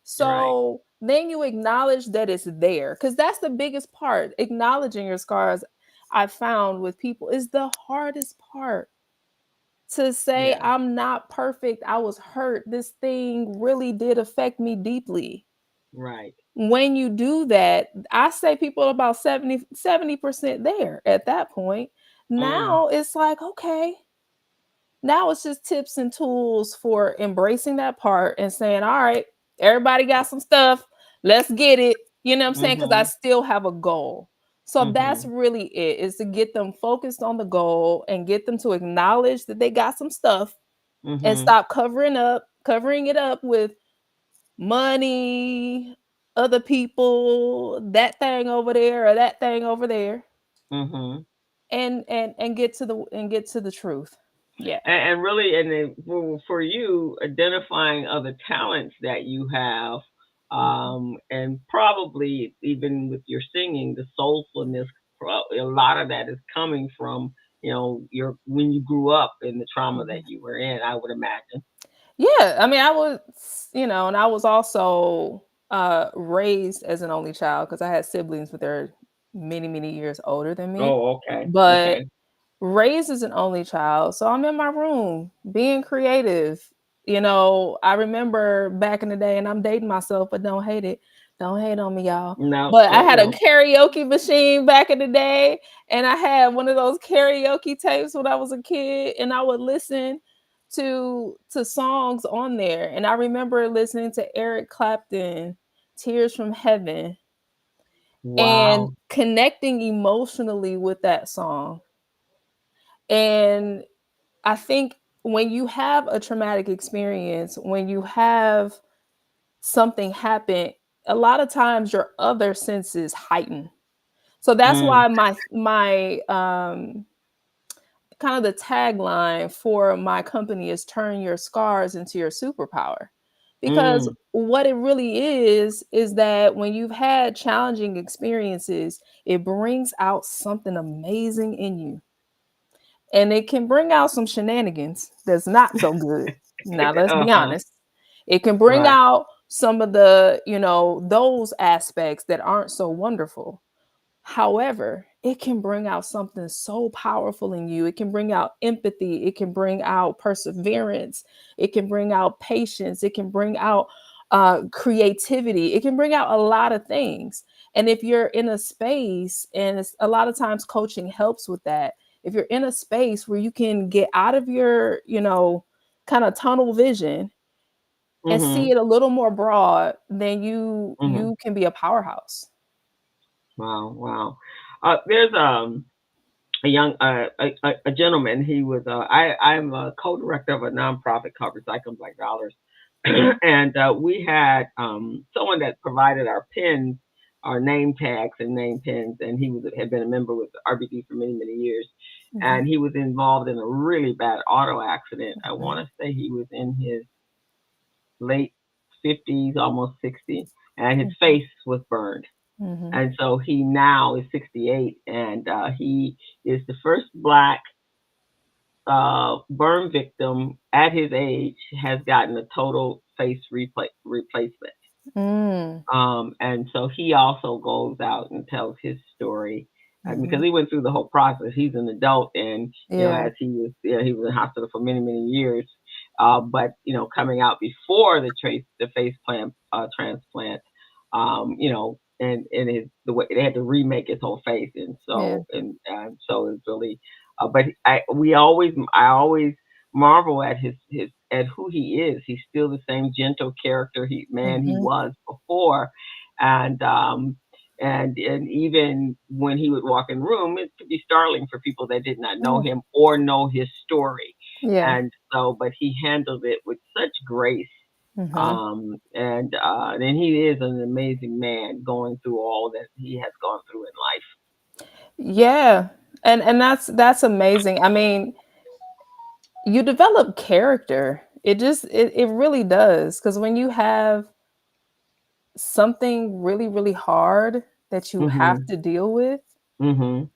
So then you acknowledge that it's there, because that's the biggest part. Acknowledging your scars, I found with people, is the hardest part. To say, Yeah. I'm not perfect, I was hurt, this thing really did affect me deeply. Right. When you do that, I say people are about 70% there at that point. Mm. Now it's like, okay, now it's just tips and tools for embracing that part and saying, all right, everybody got some stuff. Let's get it. You know what I'm saying? Because I Mhm. still have a goal. So that's Mhm. really it, is to get them focused on the goal and get them to acknowledge that they got some stuff, and Mhm. stop covering it up with money, other people, that thing over there or that thing over there, Mhm. and get to the truth. Yeah. And really, and then for you, identifying other talents that you have, and probably even with your singing, the soulfulness, a lot of that is coming from your when you grew up in the trauma that Mhm. you were in. I would imagine. Yeah, I mean, I was, and I was also raised as an only child, because I had siblings, but they're many, many years older than me. Oh, okay, But okay. raised as an only child, so I'm in my room being creative. I remember back in the day, and I'm dating myself, but don't hate it. Don't hate on me, y'all. No, But I had a no. karaoke machine back in the day, and I had one of those karaoke tapes when I was a kid, and I would listen to songs on there. And I remember listening to Eric Clapton, Tears from Heaven, and Wow. connecting emotionally with that song. And I think when you have a traumatic experience, when you have something happen, a lot of times your other senses heighten. So that's Mm. why my kind of the tagline for my company is turn your scars into your superpower. Because Mm. what it really is that when you've had challenging experiences, it brings out something amazing in you, and it can bring out some shenanigans that's not so good. Now, let's Uh be huh. honest. It can bring Right. out some of the, those aspects that aren't so wonderful. However, it can bring out something so powerful in you. It can bring out empathy. It can bring out perseverance. It can bring out patience. It can bring out creativity. It can bring out a lot of things. And if you're in a space, and a lot of times coaching helps with that, if you're in a space where you can get out of your, kind of tunnel vision and see Mhm. it a little more broad, then you Mhm. you can be a powerhouse. Wow. Wow. There's a young a gentleman. He was I'm a co-director of a nonprofit called Recycling Black Dollars. And we had someone that provided our pins, our name tags and name pins, and he was had been a member with RBD for many many years, Mhm. and he was involved in a really bad auto accident. I Mhm. want to say he was in his late 50s, almost 60, and his Mhm. face was burned. Mhm. And so he now is 68, and he is the first black burn victim at his age has gotten a total face replacement. Mm. And so he also goes out and tells his story because Mhm. he went through the whole process. He's an adult, and Yeah. as he was in hospital for many many years. But coming out before the face plant transplant, and his the way they had to remake his whole face, Yeah. and so it's really. But I always marvel at his at who he is. He's still the same gentle character he Mhm. was before, and and even when he would walk in the room, it could be startling for people that did not know Mm. him or know his story. Yeah. And so, but he handled it with such grace. Mhm. And then he is an amazing man going through all that he has gone through in life. Yeah. And that's amazing. I mean, you develop character. It really does, because when you have something really really hard that you have Mhm. to deal with, Mhm.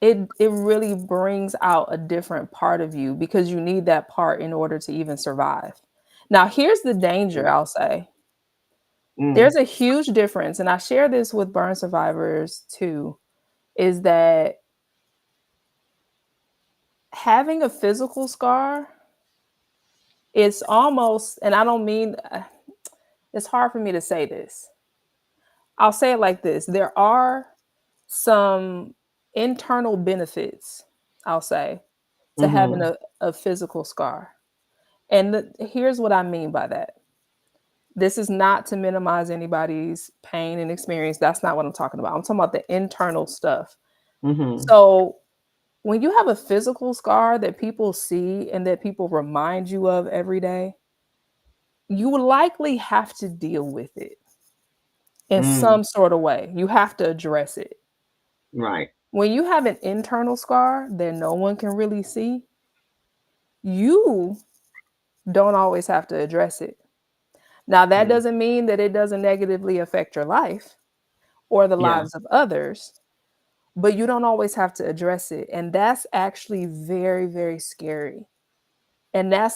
it really brings out a different part of you, because you need that part in order to even survive. Now, here's the danger, Mm. I'll say. Mm. There's a huge difference, and I share this with burn survivors too, is that having a physical scar is almost, and I don't mean, it's hard for me to say this. I'll say it like this. There are some internal benefits, I'll say, to having Mhm. a physical scar. And here's what I mean by that. This is not to minimize anybody's pain and experience. That's not what I'm talking about. I'm talking about the internal stuff. Mhm. So, when you have a physical scar that people see and that people remind you of every day, you will likely have to deal with it in Mm. some sort of way. You have to address it. Right. When you have an internal scar that no one can really see, you don't always have to address it. Now, that Mm. doesn't mean that it doesn't negatively affect your life or the Yeah. lives of others, but you don't always have to address it. And that's actually very, very scary. And that's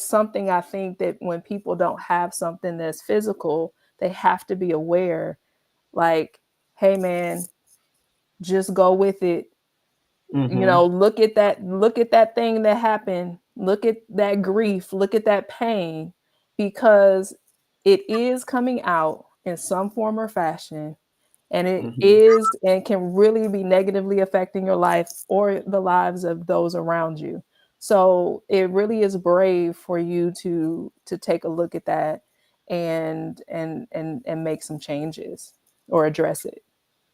something I think that when people don't have something that's physical, they have to be aware, like, hey man, just go with it. Mhm. Look at that thing that happened, look at that grief, look at that pain, because it is coming out in some form or fashion, and it Mhm. is and can really be negatively affecting your life or the lives of those around you. So it really is brave for you to take a look at that and make some changes or address it.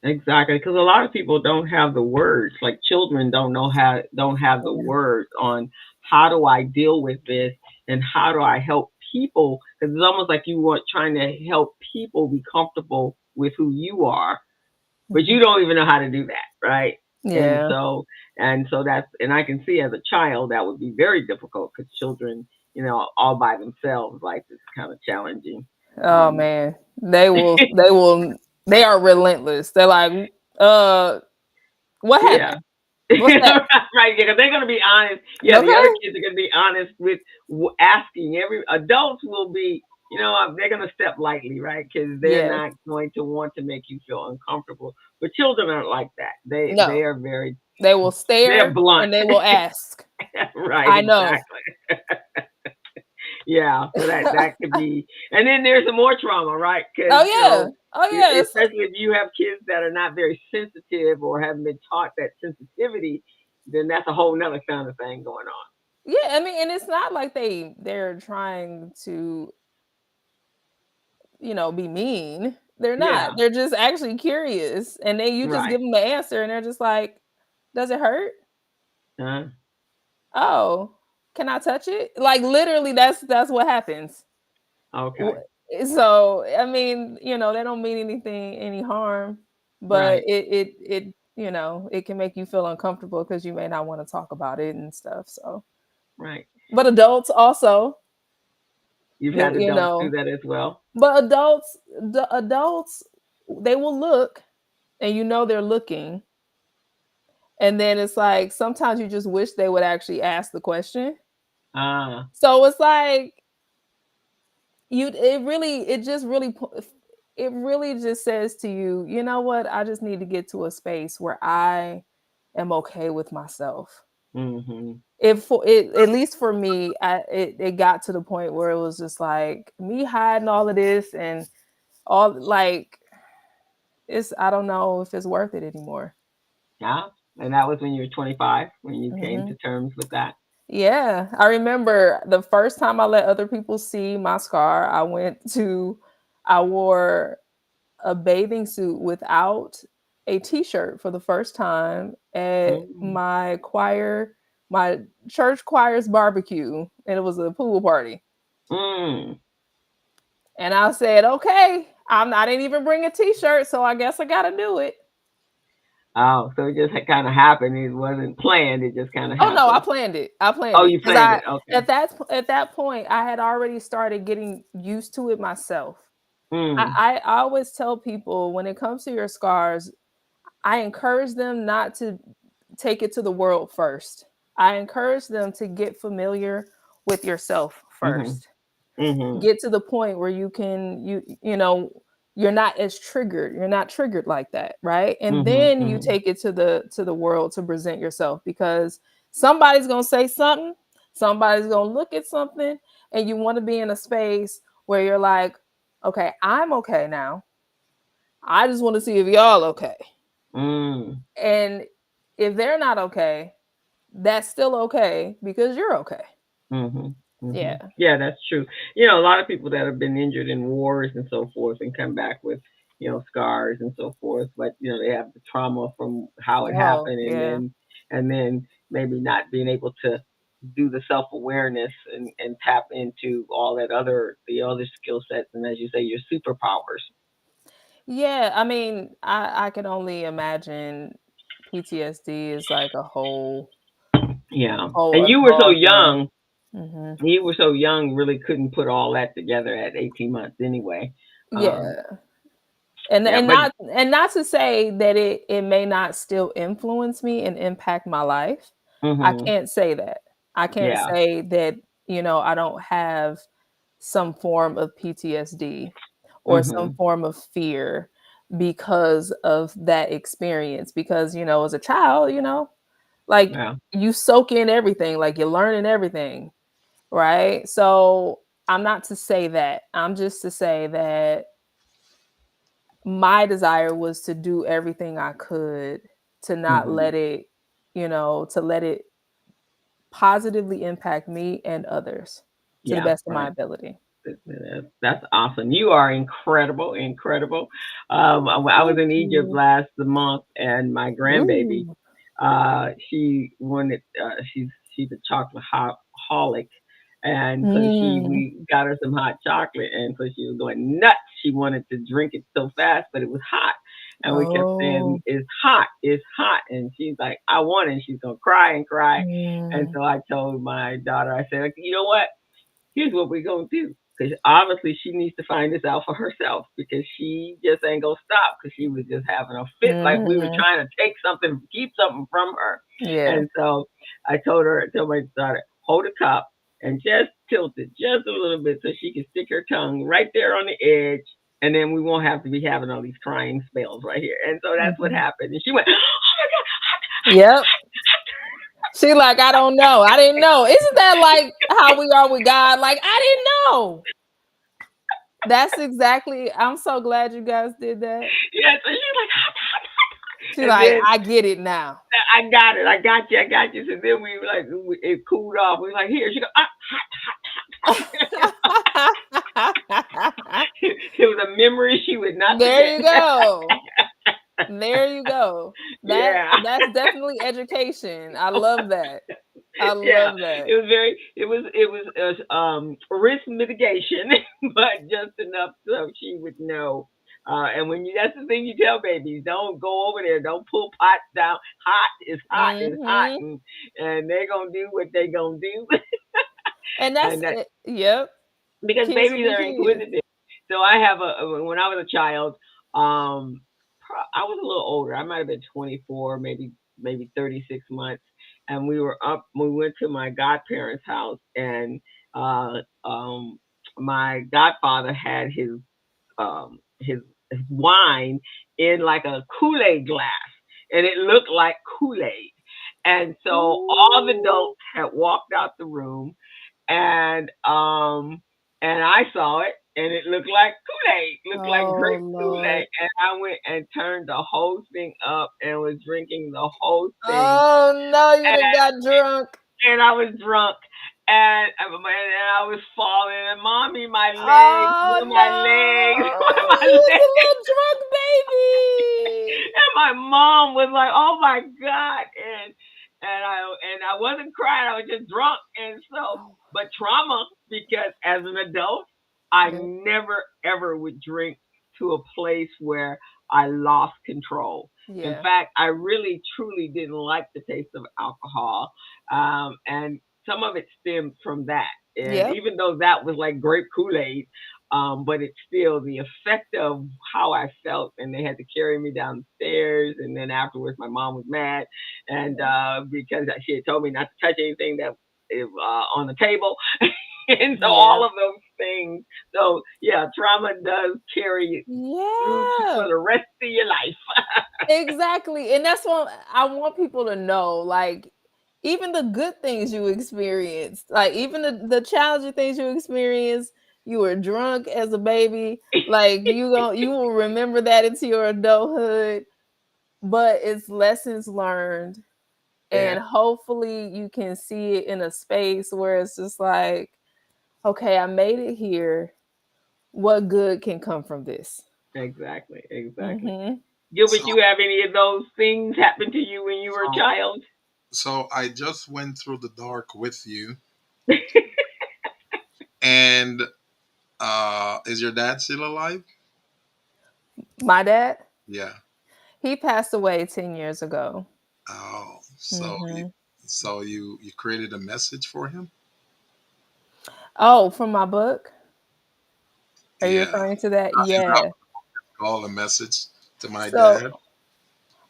Exactly, because a lot of people don't have the words. Like children don't have the Yeah. words on how do I deal with this and how do I help people? Because it's almost like you want trying to help people be comfortable with who you are, but Mhm. you don't even know how to do that, right? And Yeah. so and I can see as a child that would be very difficult because children, all by themselves, life is kind of challenging. Oh Um, man. They are relentless. They're like, uh, what yeah. happened? What's that? Right, because they're going to be honest. Yeah, the other Okay. kids are going to be honest with asking. Every adults will be, they're going to step lightly, right? Because they're Yeah. not going to want to make you feel uncomfortable. But children aren't like that. They No. are very They will they're stare blunt. and they will ask. Right, I know. exactly. Yeah, so that could be, and then there's some more trauma, right? Because Oh yeah. Oh yeah. especially if you have kids that are not very sensitive or haven't been taught that sensitivity, then that's a whole nother kind of thing going on. Yeah, I mean, and it's not like they're trying to, be mean. They're not. Yeah, They're just actually curious. And then you just right. give them the answer and they're just like, "Does it hurt?" Huh? "Oh." can I touch it? Like literally, that's what happens. Okay. So I mean, they don't mean anything, any harm, but Right. it it can make you feel uncomfortable because you may not want to talk about it and stuff. So, Right. but adults also, You've had you adults do know, that as well. but the adults, they will look, and they're looking, and then it's like sometimes you just wish they would actually ask the question. Ah. So it's like it really just says to you, you know what, I just need to get to a space where I am okay with myself. Mm-hmm. At least for me, it got to the point where it was just like me hiding all of this and all, like, it's, I don't know if it's worth it anymore. Yeah. And that was when you were 25 when you came Hmm. to terms with that. Yeah, I remember the first time I let other people see my scar. I wore a bathing suit without a t-shirt for the first time at Mm. my church choir's barbecue, and it was a pool party. Mm. And I said, okay, I didn't even bring a t-shirt, so I guess I gotta do it. Oh, so it just kind of happened. It wasn't planned. It just kind of Oh no, I happened. planned it. I planned Oh, it you because planned it. Okay. at that point I had already started getting used to it myself. Mm. I always tell people, when it comes to your scars, I encourage them not to take it to the world first. I encourage them to get familiar with yourself Mhm. first. Mhm. Get to the point where you're not as triggered. You're not triggered like that, right? And Mhm. then you Mhm. take it to the world to present yourself, because somebody's going to say something, somebody's going to look at something, and you want to be in a space where you're like, okay, I'm okay now. I just want to see if y'all okay. Mm. And if they're not okay, that's still okay because you're okay. Mhm. Mhm. Yeah. Yeah, that's true. A lot of people that have been injured in wars and so forth and come back with, scars and so forth, but they have the trauma from how it Oh, happened, and yeah. then maybe not being able to do the self awareness and tap into all that the other skill sets, and as you say, your superpowers. Yeah, I mean, I can only imagine PTSD is like a Yeah. whole And other you were so ball game. young. Hmm. You were so young, really couldn't put all that together at 18 months anyway. Um, Yeah. And yeah, and but not to say that it may not still influence me and impact my life. I hmm can't say that. I can't yeah, say that, I don't have some form of PTSD or some hmm form of fear because of that experience. Because, as a child, like, yeah, you soak in everything, like you're learning everything, right? So I'm not to say that. I'm just to say that my desire was to do everything I could to not hmm let it positively impact me and others to the yeah, best of my right. ability. That's awesome. You are incredible, incredible. I was Thank in Egypt you. last month, and my grandbaby, Ooh. she wanted, she's a holic, and so Mm. we got her some hot chocolate, and so she was going nuts. She wanted to drink it so fast, but it was hot, and we kept saying, Oh. it's hot," and she's like, "I want it," and she's gonna cry and cry, and Mm. so I told my daughter, I said, "You know what? Here's what we're gonna do." Because obviously she needs to find this out for herself, because she just ain't gonna stop, because she was just having a fit, like we were Mhm. trying to take something, keep something from her. Yeah. And so I told my daughter, hold a cup and just tilt it just a little bit so she can stick her tongue right there on the edge, and then we won't have to be having all these crying spells right here. And so that's what Mhm. happened. And she went, "Oh Yep. She like, I don't know. I didn't know. Isn't that like how we are with God? Like, I didn't know. That's exactly. I'm so glad you guys did that. yeah." So she's like, "Hot, hot, She hot." And like, then I get it now. I got it. I got you. I got you. So then we were like, it cooled off. We were like, here. She go, hot, hot, hot. It was a memory she would not There forget. you go. There you go. That Yeah. that's definitely education. I love that. I Yeah, love that. it was risk mitigation, but just enough so she would know. And when you that's the thing you tell babies, don't go over there, don't pull pots down. Hot is hot is hot, Hmm. and they're gonna do what they gonna do, And that's and that it. Yep. because Kids will babies be are kids. inquisitive. So I have when I was a child, um, I was a little older. I might have been 24, maybe 36 months, and we were up. We went to my godparents' house, and uh, um, my godfather had um, his his wine in like a Kool Aid glass, and it looked like Kool Aid. And so all the Ooh. adults had walked out the room, and I saw it, and it looked like Kool Aid, looked like Oh grape Kool Aid, Lord. and I went and turned the whole thing up and was drinking the whole thing, Oh no, you done got drunk. and I was drunk. And I was falling, and mommy, my legs, Oh where my legs, where no. my You was legs. a little drunk baby. And my mom was like, "Oh my god!" And I wasn't crying; I was just drunk. And so, Oh, but trauma because as an adult, I yeah. never ever would drink to a place where I lost control. In Yeah. fact, I really truly didn't like the taste of alcohol, and some of it stemmed from that. And Yep. even though that was like grape Kool Aid, but it's still the effect of how I felt, and they had to carry me downstairs. And then afterwards, my mom was mad, and Yeah. because she had told me not to touch anything that is on the table, and so all Yeah. of those things. So yeah, trauma does carry you through for Yeah. the rest of your life. Exactly. And that's what I want people to know. Like, even the good things you experienced, like even the challenging things you experienced, you were drunk as a baby. Like you will remember that into your adulthood. But it's lessons learned. Yeah, And hopefully you can see it in a space where it's just like, okay, I made it here. What good can come from this? exactly, exactly. Hmm. Gilbert, So, you have any of those things happen to you when you were a so, child? so I just went through the dark with you, and is your dad still alive? My dad, Yeah. he passed away 10 years ago. Oh, Hmm. so you created a message for him? Oh, from my book? Are you Yeah. referring to that? Is that Yeah. call a message to my So, dad?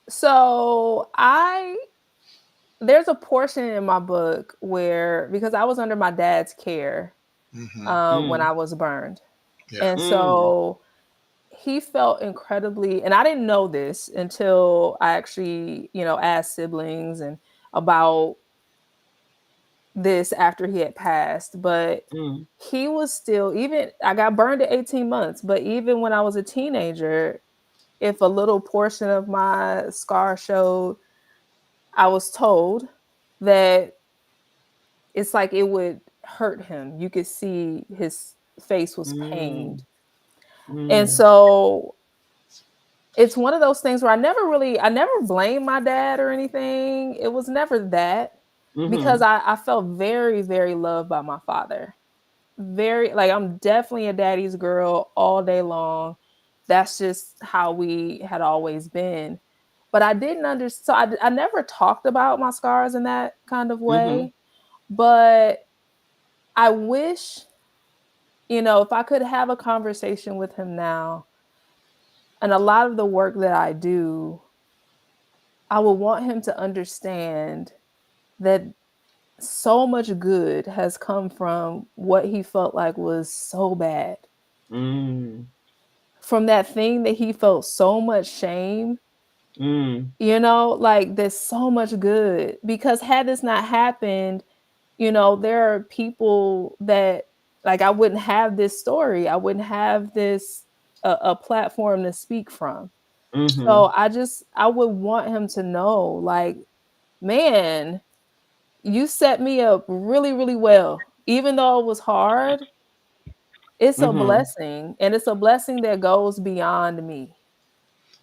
so I there's a portion in my book where because I was under my dad's care Mm-hmm. when Mm, I was burned, Yeah. and mm, so he felt incredibly, and I didn't know this until I actually, asked siblings and about this after he had passed, but mm, he was still, even I got burned at 18 months, but even when I was a teenager, if a little portion of my scar showed, I was told that it's like it would hurt him. You could see his face was mm, pained. And mm, so it's one of those things where I never blamed my dad or anything. It was never that because mhm, I felt very, very loved by my father. Very, like, I'm definitely a daddy's girl all day long. That's just how we had always been. But I didn't understand. So I never talked about my scars in that kind of mhm, way. But I wish, if I could have a conversation with him now, and a lot of the work that I do, I would want him to understand that so much good has come from what he felt like was so bad. mm, From that thing that he felt so much shame, mm, like there's so much good because had this not happened, there are people that, like, I wouldn't have this story. I wouldn't have this a platform to speak from. So mhm, I would want him to know, like, man, you set me up really, really well. Even though it was hard, it's a mhm. blessing, and it's a blessing that goes beyond me.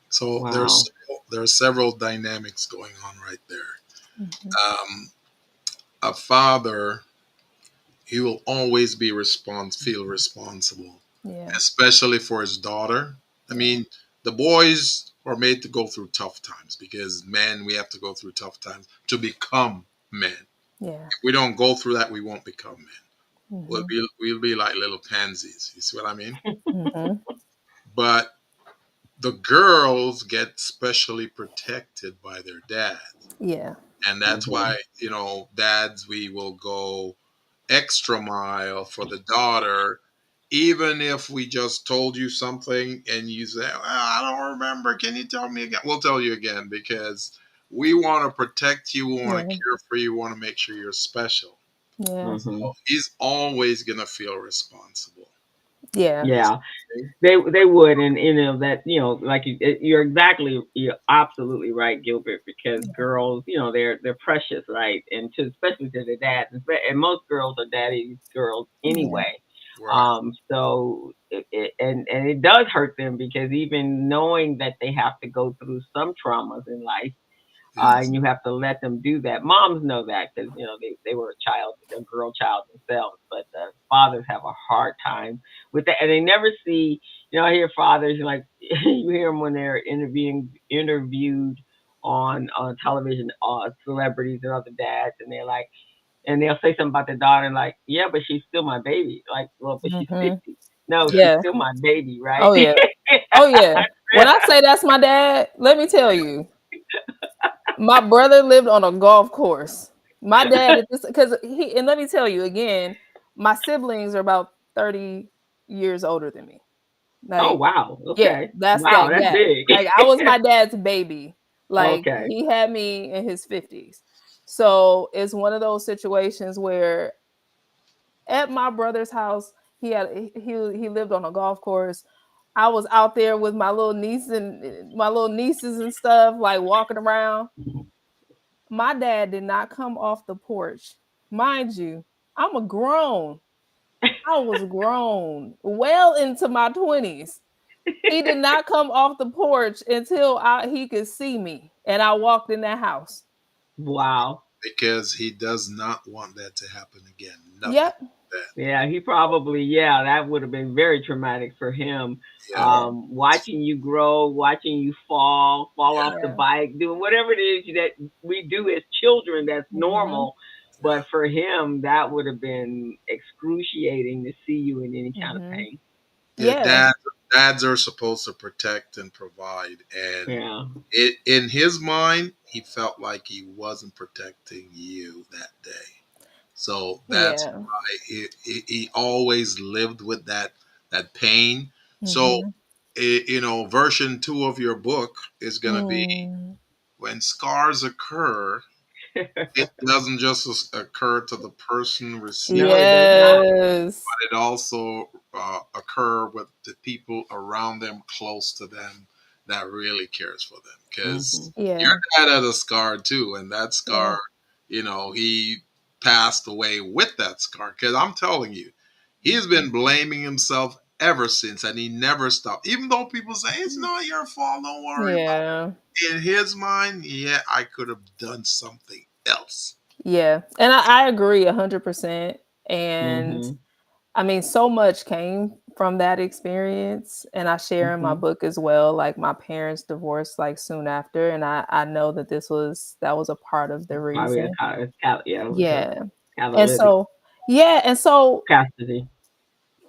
So Wow. there are several dynamics going on right there. Mhm. Um, a father, he will always be feel responsible, Yeah. especially for his daughter. I Yeah. mean, the boys are made to go through tough times because men, we have to go through tough times to become men. Yeah. If we don't go through that, we won't become men. Mhm. We'll be like little pansies. You see what I mean? Mhm. But the girls get specially protected by their dad. Yeah. And that's Mhm. why, dads, we will go extra mile for the daughter, even if we just told you something and you say, well, I don't remember. Can you tell me again? We'll tell you again because we want to protect you. We want to Yeah. care for you. We want to make sure you're special. Yeah. So Mhm. he's always going to feel responsible. Yeah. You see Yeah. what I mean? They would, and that like you're absolutely right, Gilbert, because girls, they're precious, right, and especially to the dads, and most girls are daddy's girls Yeah. anyway. Right. So and it does hurt them because even knowing that they have to go through some traumas in life, Yes. and you have to let them do that. Moms know that because they were a girl child themselves, but fathers have a hard time with that, and they never see. I hear fathers like you hear them when they're interviewed on television, celebrities and other dads, and they're like, and they'll say something about their daughter, like, yeah, but she's still my baby. Like, well, but she's Mhm. 50. No, she's Yeah. still my baby, right? Oh yeah. Oh yeah. When I say that's my dad, let me tell you, my brother lived on a golf course. My dad did this because he, and let me tell you again, my siblings are about 30 years older than me. Oh Like, wow. yeah, Okay. that's Wow, that that's gap. big. Like, I was my dad's baby. Like, Okay. he had me in his 50s. So it's one of those situations where at my brother's house, he lived on a golf course. I was out there with my little niece and my little nieces and stuff, like walking around. My dad did not come off the porch. Mind you, I'm a grown. I was grown, well into my 20s. He did not come off the porch until he could see me, and I walked in that house. Wow. Because he does not want that to happen again. Nothing Yep. like that. Yeah, he probably, that would have been very traumatic for him. Yeah. Yeah. Watching you grow, watching you fall Yeah. off the Yeah. bike, doing whatever it is that we do as children that's Mhm. normal. But for him, that would have been excruciating to see you in any kind of Mhm. pain. Yeah, Yeah. dads are supposed to protect and provide, and Yeah. in his mind, he felt like he wasn't protecting you that day. So that's Yeah. why he always lived with that pain. So, Mhm. version 2 of your book is going to be Mm. when scars occur. It doesn't just occur to the person No, receiving, it does not. Yes. it also occur with the people around them, close to them, that really cares for them. Because Hmm. your Yeah. dad had a scar too, and that Yeah. scar, he passed away with that scar. Because I'm telling you, he's been blaming himself ever since, and he never stopped. Even though people say it's not your fault, don't worry about Yeah. it. In his mind, yeah, I could have done something else. Yeah. And I agree 100%. And Hmm. I mean, so much came from that experience. And I share in my Hmm. book as well. Like, my parents divorced like soon after. And I know that that was a part of the Probably a reason. yeah, it was a Yeah. And catalytic so, yeah. And so custody.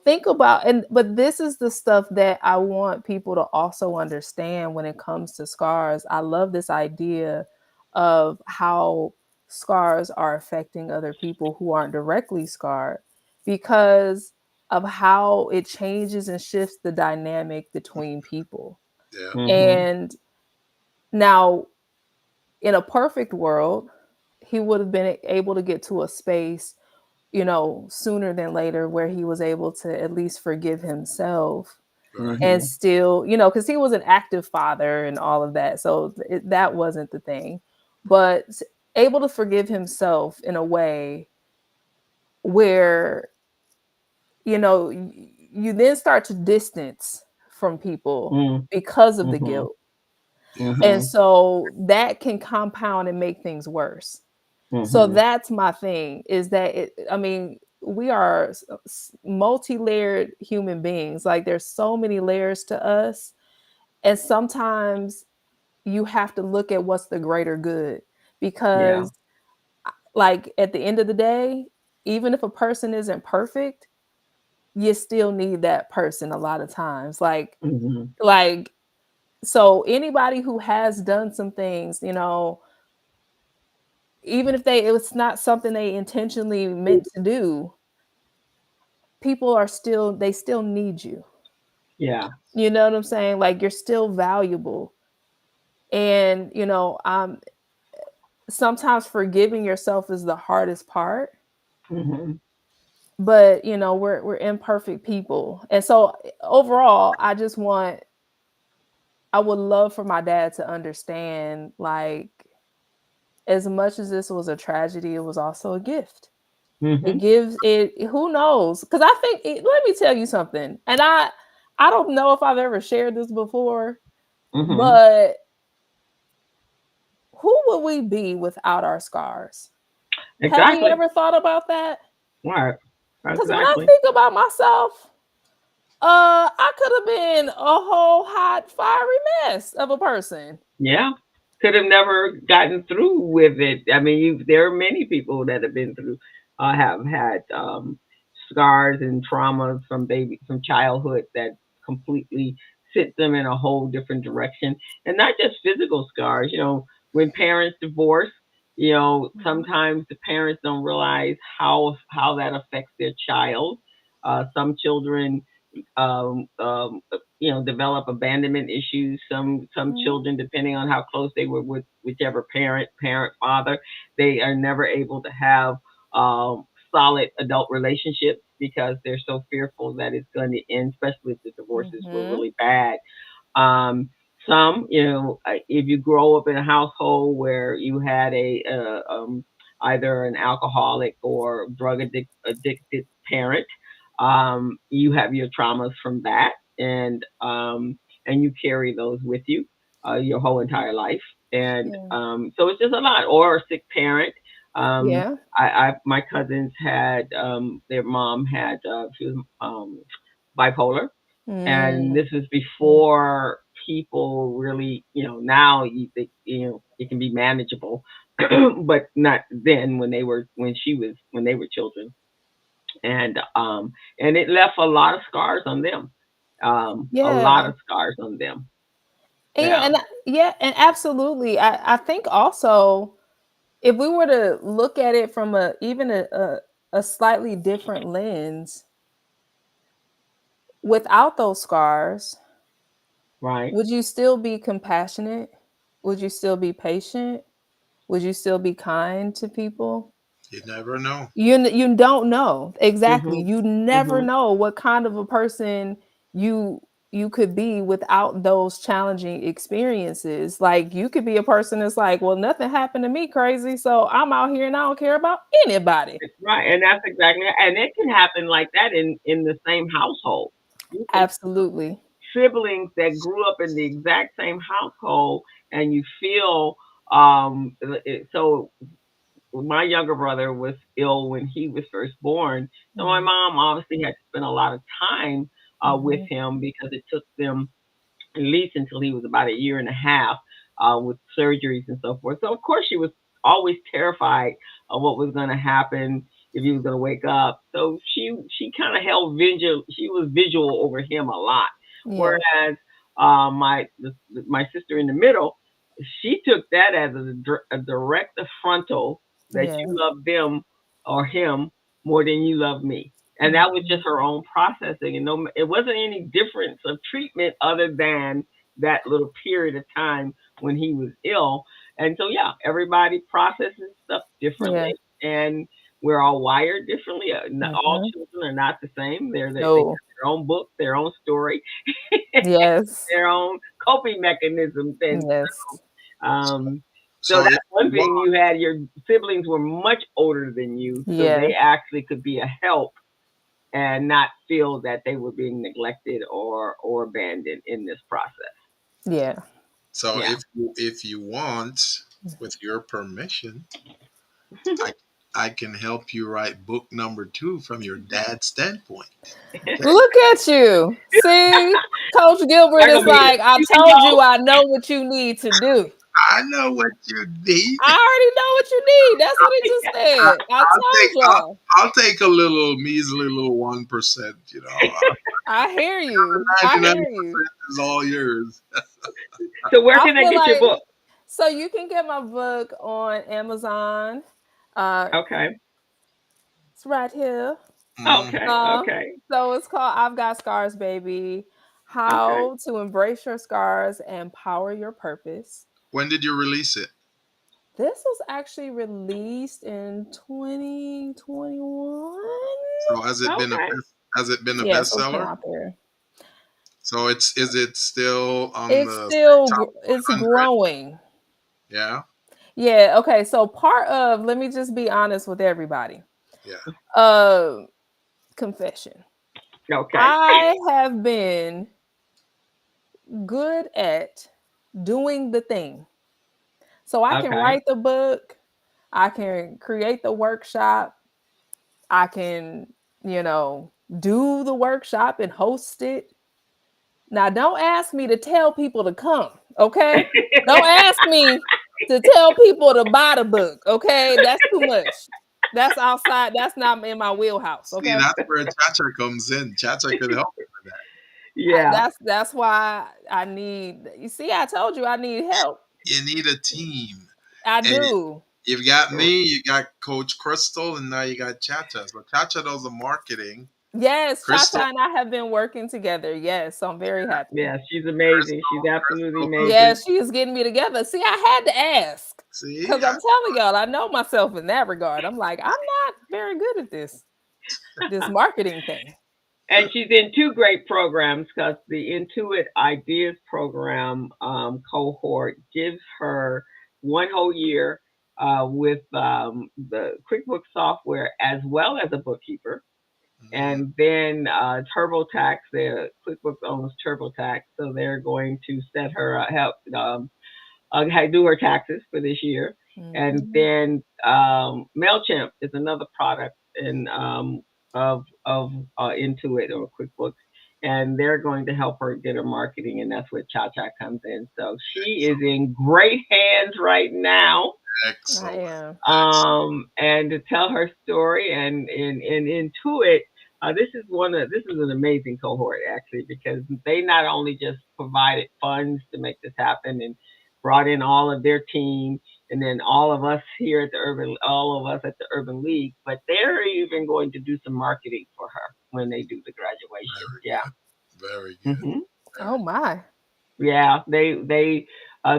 think about, and but this is the stuff that I want people to also understand when it comes to scars. I love this idea of how scars are affecting other people who aren't directly scarred, because of how it changes and shifts the dynamic between people. Yeah, Hmm. And now, in a perfect world, he would have been able to get to a space, sooner than later, where he was able to at least forgive himself right. and Hmm. still, because he was an active father and all of that. So that wasn't the thing. But able to forgive himself in a way where, you then start to distance from people Mm. because of the Mhm. guilt. Yeah, And Mhm. so that can compound and make things worse. So Mhm. that's my thing, is that I mean, we are multi-layered human beings. Like there's so many layers to us, and sometimes you have to look at what's the greater good, Yeah. because like at the end of the day, even if a person isn't perfect, you still need that person a lot of times. Mhm. Like so anybody who has done some things, even if it was not something they intentionally meant to do, people are still they still need you. Yeah. You know what I'm saying? Like you're still valuable. And, sometimes forgiving yourself is the hardest part, Mhm. but we're imperfect people. And so overall, I would love for my dad to understand, like, as much as this was a tragedy, it was also a gift. It Mhm. gives it who knows? Because I think let me tell you something. And I don't know if I've ever shared this before, Mhm. but who would we be without our scars? Have you Exactly. ever thought about that? Right. Because when I Exactly. think about myself, I could have been a whole hot, fiery mess of a person. Yeah. Could have never gotten through with it. I mean, there are many people that have been through, have had scars and traumas from childhood that completely sent them in a whole different direction. And not just physical scars, when parents divorce, Mhm, sometimes the parents don't realize how that affects their child. Some children develop abandonment issues. Some mhm, children, depending on how close they were with whichever father, they are never able to have solid adult relationships because they're so fearful that it's going to end, especially if the divorces were mhm, really bad. Um, if you grow up in a household where you had either an alcoholic or addicted parent, you have your traumas from that, and you carry those with you your whole entire life. And yeah, so it's just a lot. Or a sick parent. Um, yeah, my cousins had their mom had she was bipolar, and mm, this is mm, before people really, now you think, it can be manageable, but not then when they were children, and it left a lot of scars on them, a lot yeah, of scars on them. yeah, Yeah, yeah, and absolutely. I think also, if we were to look at it from a slightly different lens, without those scars, right. would you still be compassionate? Would you still be patient? Would you still be kind to people? You never know. You don't know. Exactly. Mhm. You never Mhm. know what kind of a person you you could be without those challenging experiences. Like you could be a person that's like, well, nothing happened to me crazy, so I'm out here and I don't care about anybody. Right, and that's exactly, and it can happen like that in the same household. You can Absolutely. siblings that grew up in the exact same household, and you feel so my younger brother was ill when he was first born. So my Mhm, mom obviously had to spend a lot of time with mhm, him because it took them at least until he was about a year and a half with surgeries and so forth. So of course she was always terrified of what was going to happen if he was going to wake up. So she kind of held vigil. She was visual over him a lot. yeah, Whereas my sister in the middle, she took that as a direct affrontal that you yeah, love them or him more than you love me. And that was just mhm, her own processing, and no, it wasn't any difference of treatment other than that little period of time when he was ill. And so, yeah, everybody processes stuff yeah, differently, and we're all wired differently. All mhm. children are not the same. They No. have their own book, their own story, Yes. their own coping mechanisms, and Yes. um, so So that's if one you thing want, you had. Your siblings were much older than you, so Yeah. they actually could be a help and not feel that they were being neglected or abandoned in this process. Yeah. so Yeah. if you want, with your permission, I I can help you write book number two from your dad's standpoint. Look at you. See, Coach Gilbert Not is gonna be like, I even told you though. I know what you need to do. I know what you need. I already know what you need. That's what he just I, said. I I'll told take y'all. I'll take a little measly little 1%. I hear you. I 99% hear you. is all yours. So where I can I feel get your like book? so you can get my book on Amazon. Uh Okay. it's right here. Okay. Mhm. Uh Okay. so it's called I've Got Scars, Baby. Okay. How to embrace your scars and power your purpose. When did you release it? This was actually released in 2021. So Okay. has it been a Yeah, so it's been bestseller? out there. So is it still on It's the say, still top it's 100? growing. Yeah, Yeah, okay. So part of let me just be honest with everybody. yeah. Uh confession. Okay. I have been good at doing the thing. So I can Okay. write the book, I can create the workshop, I can, do the workshop and host it. Now, don't ask me to tell people to come, okay? Don't ask me to tell people to buy the book, okay? That's too much. That's outside. That's not in my wheelhouse, See, okay? that's where Chacha comes in. Chacha could help you with that. Yeah. That's why I need. You see, I told you I need help. You need a team. I And do. you've got me, you got Coach Crystal, and now you got Chacha. So Chacha does the marketing. Yes, Cha Crystal, Cha and I have been working together. Yes, so I'm very happy. Yeah. She's amazing. She's absolutely Crystal does amazing. Yeah, she is getting me together. See, I had to ask see, because I'm telling y'all, I know myself in that regard. I'm like, I'm not very good at this marketing thing. And she's in two great programs because the Intuit Ideas program cohort gives her one whole year with the QuickBooks software as well as a bookkeeper. mhm, And then TurboTax, the QuickBooks owns TurboTax, so they're going to set her help do her taxes for this year. And Mhm. then Mailchimp is another product in of Intuit or QuickBooks, and they're going to help her get her marketing, and that's where Cha Cha comes in. So she is in great hands right now, I excellent, am. excellent. and to tell her story and Intuit. This is an amazing cohort actually because they not only just provided funds to make this happen and brought in all of their team and then all of us here at the Urban League, but they're even going to do some marketing for her when they do the graduation. Very Yeah. good, very good, Hmm. Oh very my. Yeah, they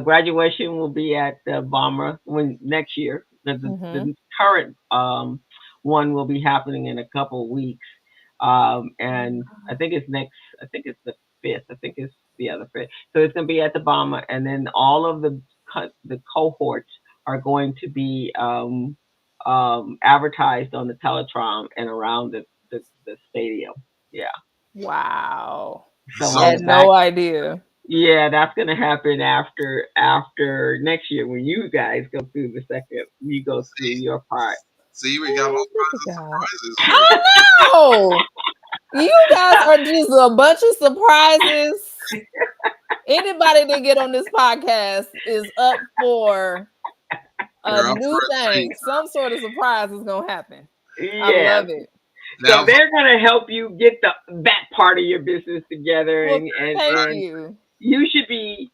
graduation will be at the Bomber when next year. Mhm. The current one will be happening in a couple of weeks, and I think it's next. I think it's the fifth. I think it's the other fifth. So it's going to be at the Bomber, and then all of the cohorts are going to be advertised on the Teletron and around the stadium. Yeah. Wow. good. So Had on the So back. no idea. Yeah, that's gonna happen after next year when you guys go through the second. You go through see, your part. see, we got all Oh, look at kinds of God. surprises for you. I know. You guys are just a bunch of surprises. Anybody that get on this podcast is up for a You're up new for a treat. thing. Some sort of surprise is gonna happen. I Yeah. love it. So Now, they're gonna help you get that part of your business together, Well, thank and you. you should be.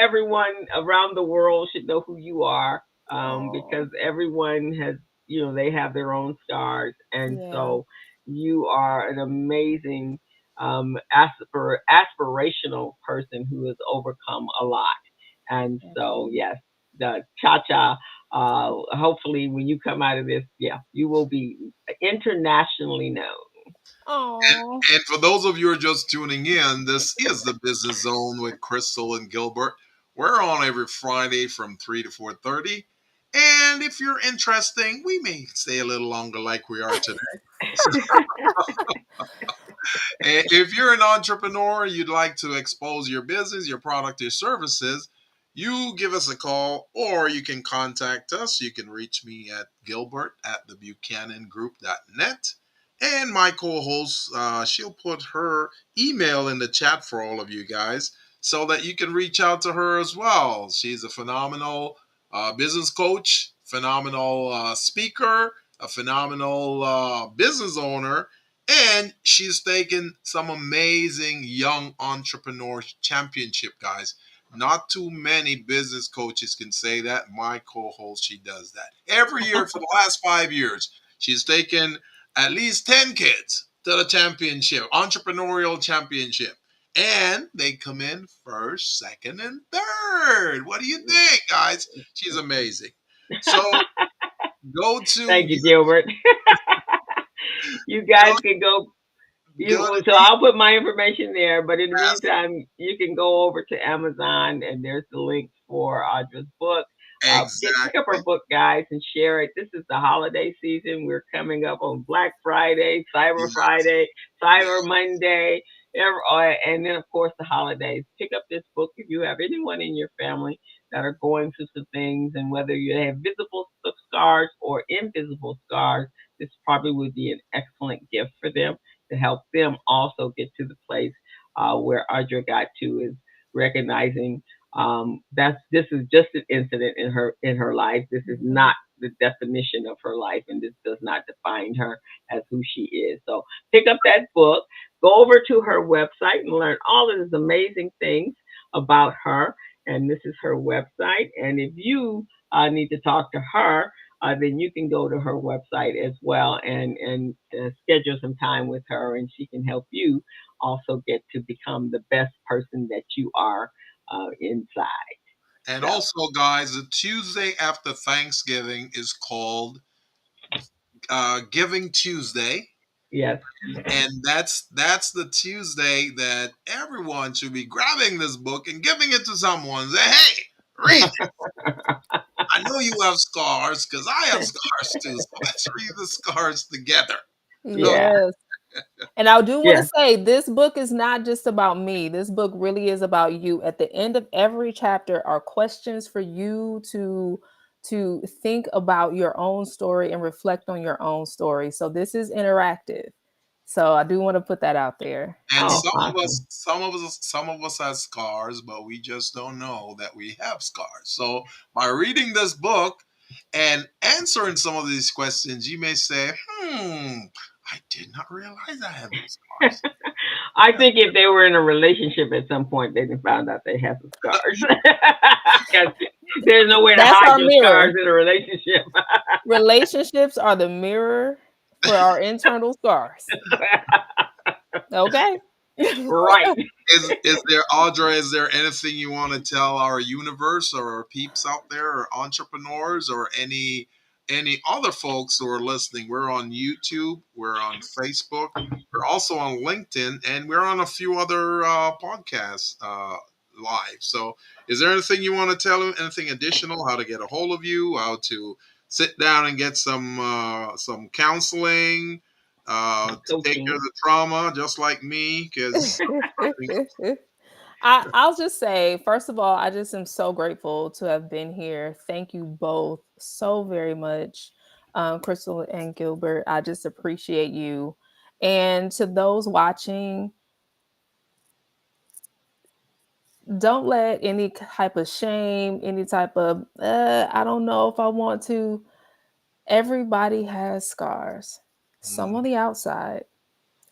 Everyone around the world should know who you are, because Oh, everyone has, they have their own stars, and yeah. so you are an amazing aspirational person who has overcome a lot. And Thank so you. yes, the cha cha. Hopefully, when you come out of this, yeah, you will be internationally known. Oh. and for those of you who are just tuning in, this is the Business Zone with Crystal and Gilbert. We're on every Friday from 3 to 4:30. And if you're interesting, we may stay a little longer like we are today. And if you're an entrepreneur, you'd like to expose your business, your product, your services, you give us a call, or you can contact us. You can reach me at Gilbert at thebuchanangroup.net. And my co host, she'll put her email in the chat for all of you guys so that you can reach out to her as well. She's a phenomenal business coach, phenomenal speaker, a phenomenal business owner, and she's taken some amazing young entrepreneur championship, guys. Not too many business coaches can say that. My co-host, she does that every year for the last 5 years. She's taken at least 10 kids to the championship, entrepreneurial championship, and they come in first, second, and third. What do you think, guys? She's amazing. So go to Thank you, Gilbert. You guys can go. go So to I'll put my information there, but in the meantime, you can go over to Amazon and there's the link for Audra's book. Pick up her exactly. book, guys, and share it. This is the holiday season. We're coming up on Black Friday, Cyber Yes, Friday, yes. Cyber Monday, and then of course the holidays. Pick up this book if you have anyone in your family that are going through some things, and whether you have visible scars or invisible scars, this probably would be an excellent gift for them to help them also get to the place where Audra got to, is recognizing that's this is just an incident in her life. This is not the definition of her life, and this does not define her as who she is. So pick up that book, go over to her website, and learn all of these amazing things about her. And this is her website. And if you need to talk to her, then you can go to her website as well and schedule some time with her, and she can help you also get to become the best person that you are inside. And So also, guys, the Tuesday after Thanksgiving is called Giving Tuesday, yes. and that's the Tuesday that everyone should be grabbing this book and giving it to someone. Say, hey, read it. I know you have scars because I have scars too. So let's read the scars together. Okay. Yeah. Yes. And I do want to Yeah. say this book is not just about me. This book really is about you. At the end of every chapter are questions for you to think about your own story and reflect on your own story. So this is interactive. So I do want to put that out there. And Oh, awesome. some of us have scars, but we just don't know that we have scars. So by reading this book and answering some of these questions, you may say, I did not realize I had those scars. I think if they were in a relationship at some point, they'd have found out they had some scars. Because there's no way to That's hide our your mirror. scars in a relationship. Relationships are the mirror for our internal scars. Okay? Right. Is there, Audra? Is there anything you want to tell our universe or our peeps out there, or entrepreneurs, or any other folks who are listening? We're on YouTube, we're on Facebook, we're also on LinkedIn, and we're on a few other podcasts live. So, is there anything you want to tell them? Anything additional? How to get a hold of you? How to sit down and get some counseling? To take care Coaching. of the trauma, just like me, because I'll just say, first of all, I just am so grateful to have been here. Thank you both so very much, Crystal and Gilbert. I just appreciate you. And to those watching, don't let any type of shame, any type of, I don't know if I want to. Everybody has scars, some on Mhm, the outside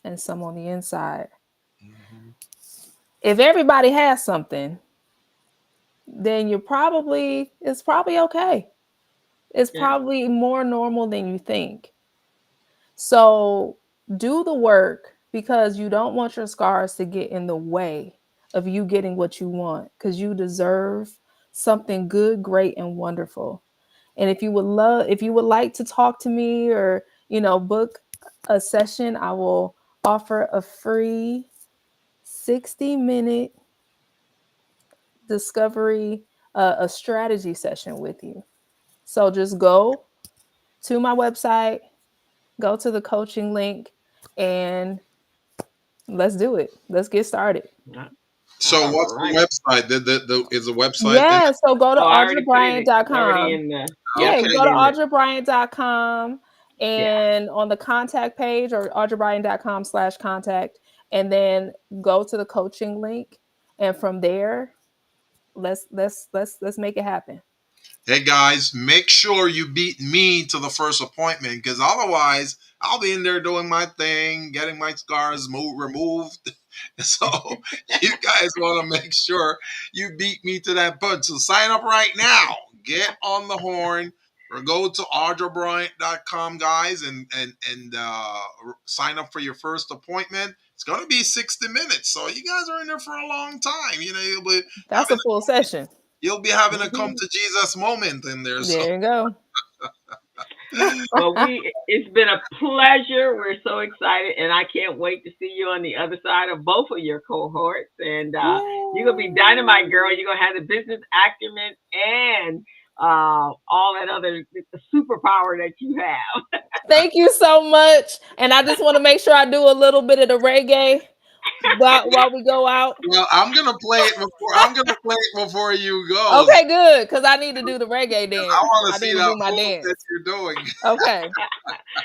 and some on the inside. mhm, If everybody has something, then it's probably okay. It's Yeah. probably more normal than you think. So do the work because you don't want your scars to get in the way of you getting what you want because you deserve something good, great, and wonderful. And if you would like to talk to me or, book a session, I will offer a free 60-minute discovery, a strategy session with you. So just go to my website, go to the coaching link, and let's do it. Let's get started. Yeah. So All what's the right. website? Is the website in Yeah, so go to Oh, I already put it in. It's already audrabryant.com. in the. there? Yeah, I Yeah, Okay. put it go to in the. audrabryant.com Yeah. and on the contact page or audrabryant.com/contact, and then go to the coaching link, and from there, let's make it happen. Hey guys, make sure you beat me to the first appointment because otherwise I'll be in there doing my thing, getting my scars removed. So you guys want to make sure you beat me to that punch. So sign up right now. Get on the horn or go to audrabryant.com, guys, and sign up for your first appointment. It's going to be 60 minutes. So you guys are in there for a long time. You know, you'll be That's having a full session. a come to Jesus moment in there. So There you go. Well, it's been a pleasure. We're so excited, and I can't wait to see you on the other side of both of your cohorts. And you're gonna be dynamite, Yay. girl. You're gonna have the business acumen and all that other superpower that you have. Thank you so much. And I just want to make sure I do a little bit of the reggae while we go out. well, I'm gonna play it before you go. Okay, good. Because I need to do the reggae I dance. want to I see need to that do my move that dance. you're doing. Okay.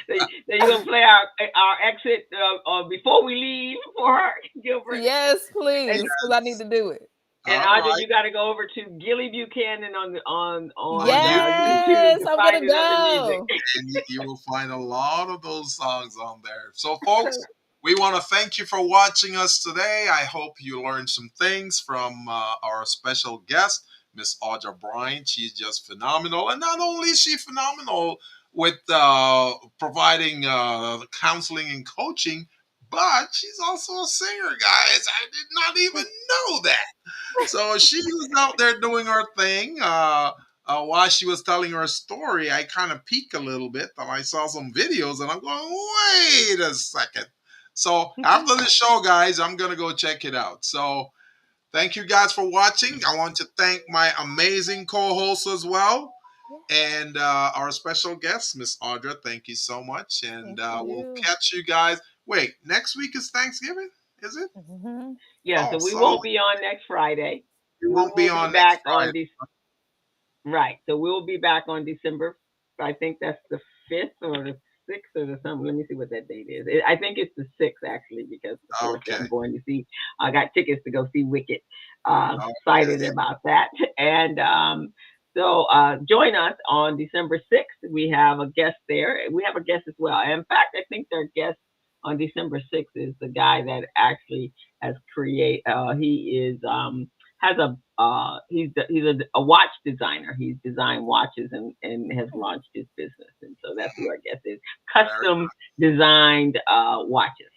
So you're gonna play our exit before we leave for her, Gilbert. Yes, And please. Because I need to do it. And All Audra, right, you got to go over to Gilly Buchanan on on YouTube, YouTube Yes, to I'm find gonna his other music. go. and you will find a lot of those songs on there. So, folks, we want to thank you for watching us today. I hope you learned some things from our special guest, Miss Audra Bryant. She's just phenomenal, and not only is she phenomenal with providing counseling and coaching, but she's also a singer, guys. I did not even know that. So she was out there doing her thing. While she was telling her story, I kind of peeked a little bit and I saw some videos and I'm going, wait a second. So after the show, guys, I'm going to go check it out. So thank you guys for watching. I want to thank my amazing co hosts as well. Yeah, And our special guest, Miss Audra, thank you so much. And thank we'll you. catch you guys. Wait, next week is Thanksgiving? Is it? Mhm. Yeah, Oh, so we so won't be on next Friday. you We won't be will be on next back on Friday. this. Right. So we'll be back on December. I think that's the 5th or the 6th or the something. Let me see what that date is. I think it's the 6th actually because the 4th Okay. I'm going to see. I got tickets to go see Wicked. Excited Okay. about that. And so join us on December 6th. We have a guest there. We have a guest as well. In fact, I think their guest on December 6th is the guy that actually has create. He is has a watch designer. He's designed watches and has launched his business, and so that's who our guest is. Very, Custom designed watches.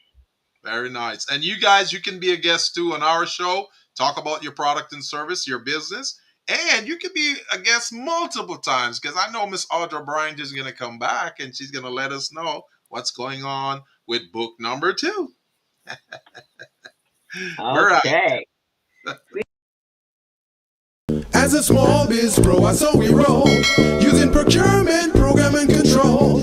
very nice. And you guys, you can be a guest too on our show. Talk about your product and service, your business. And you can be a guest multiple times because I know Miss Audra Bryant is going to come back and she's going to let us know what's going on with book number 2. All right. Okay. As a small biz pro, I saw we roll, using procurement, program and control.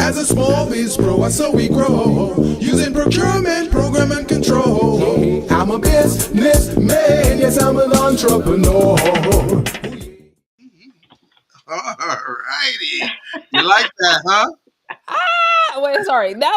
As a small biz pro, I saw we grow, using procurement, program and control. I'm a businessman, yes, I'm an entrepreneur. All righty. You like that, huh? Ah, wait, sorry. That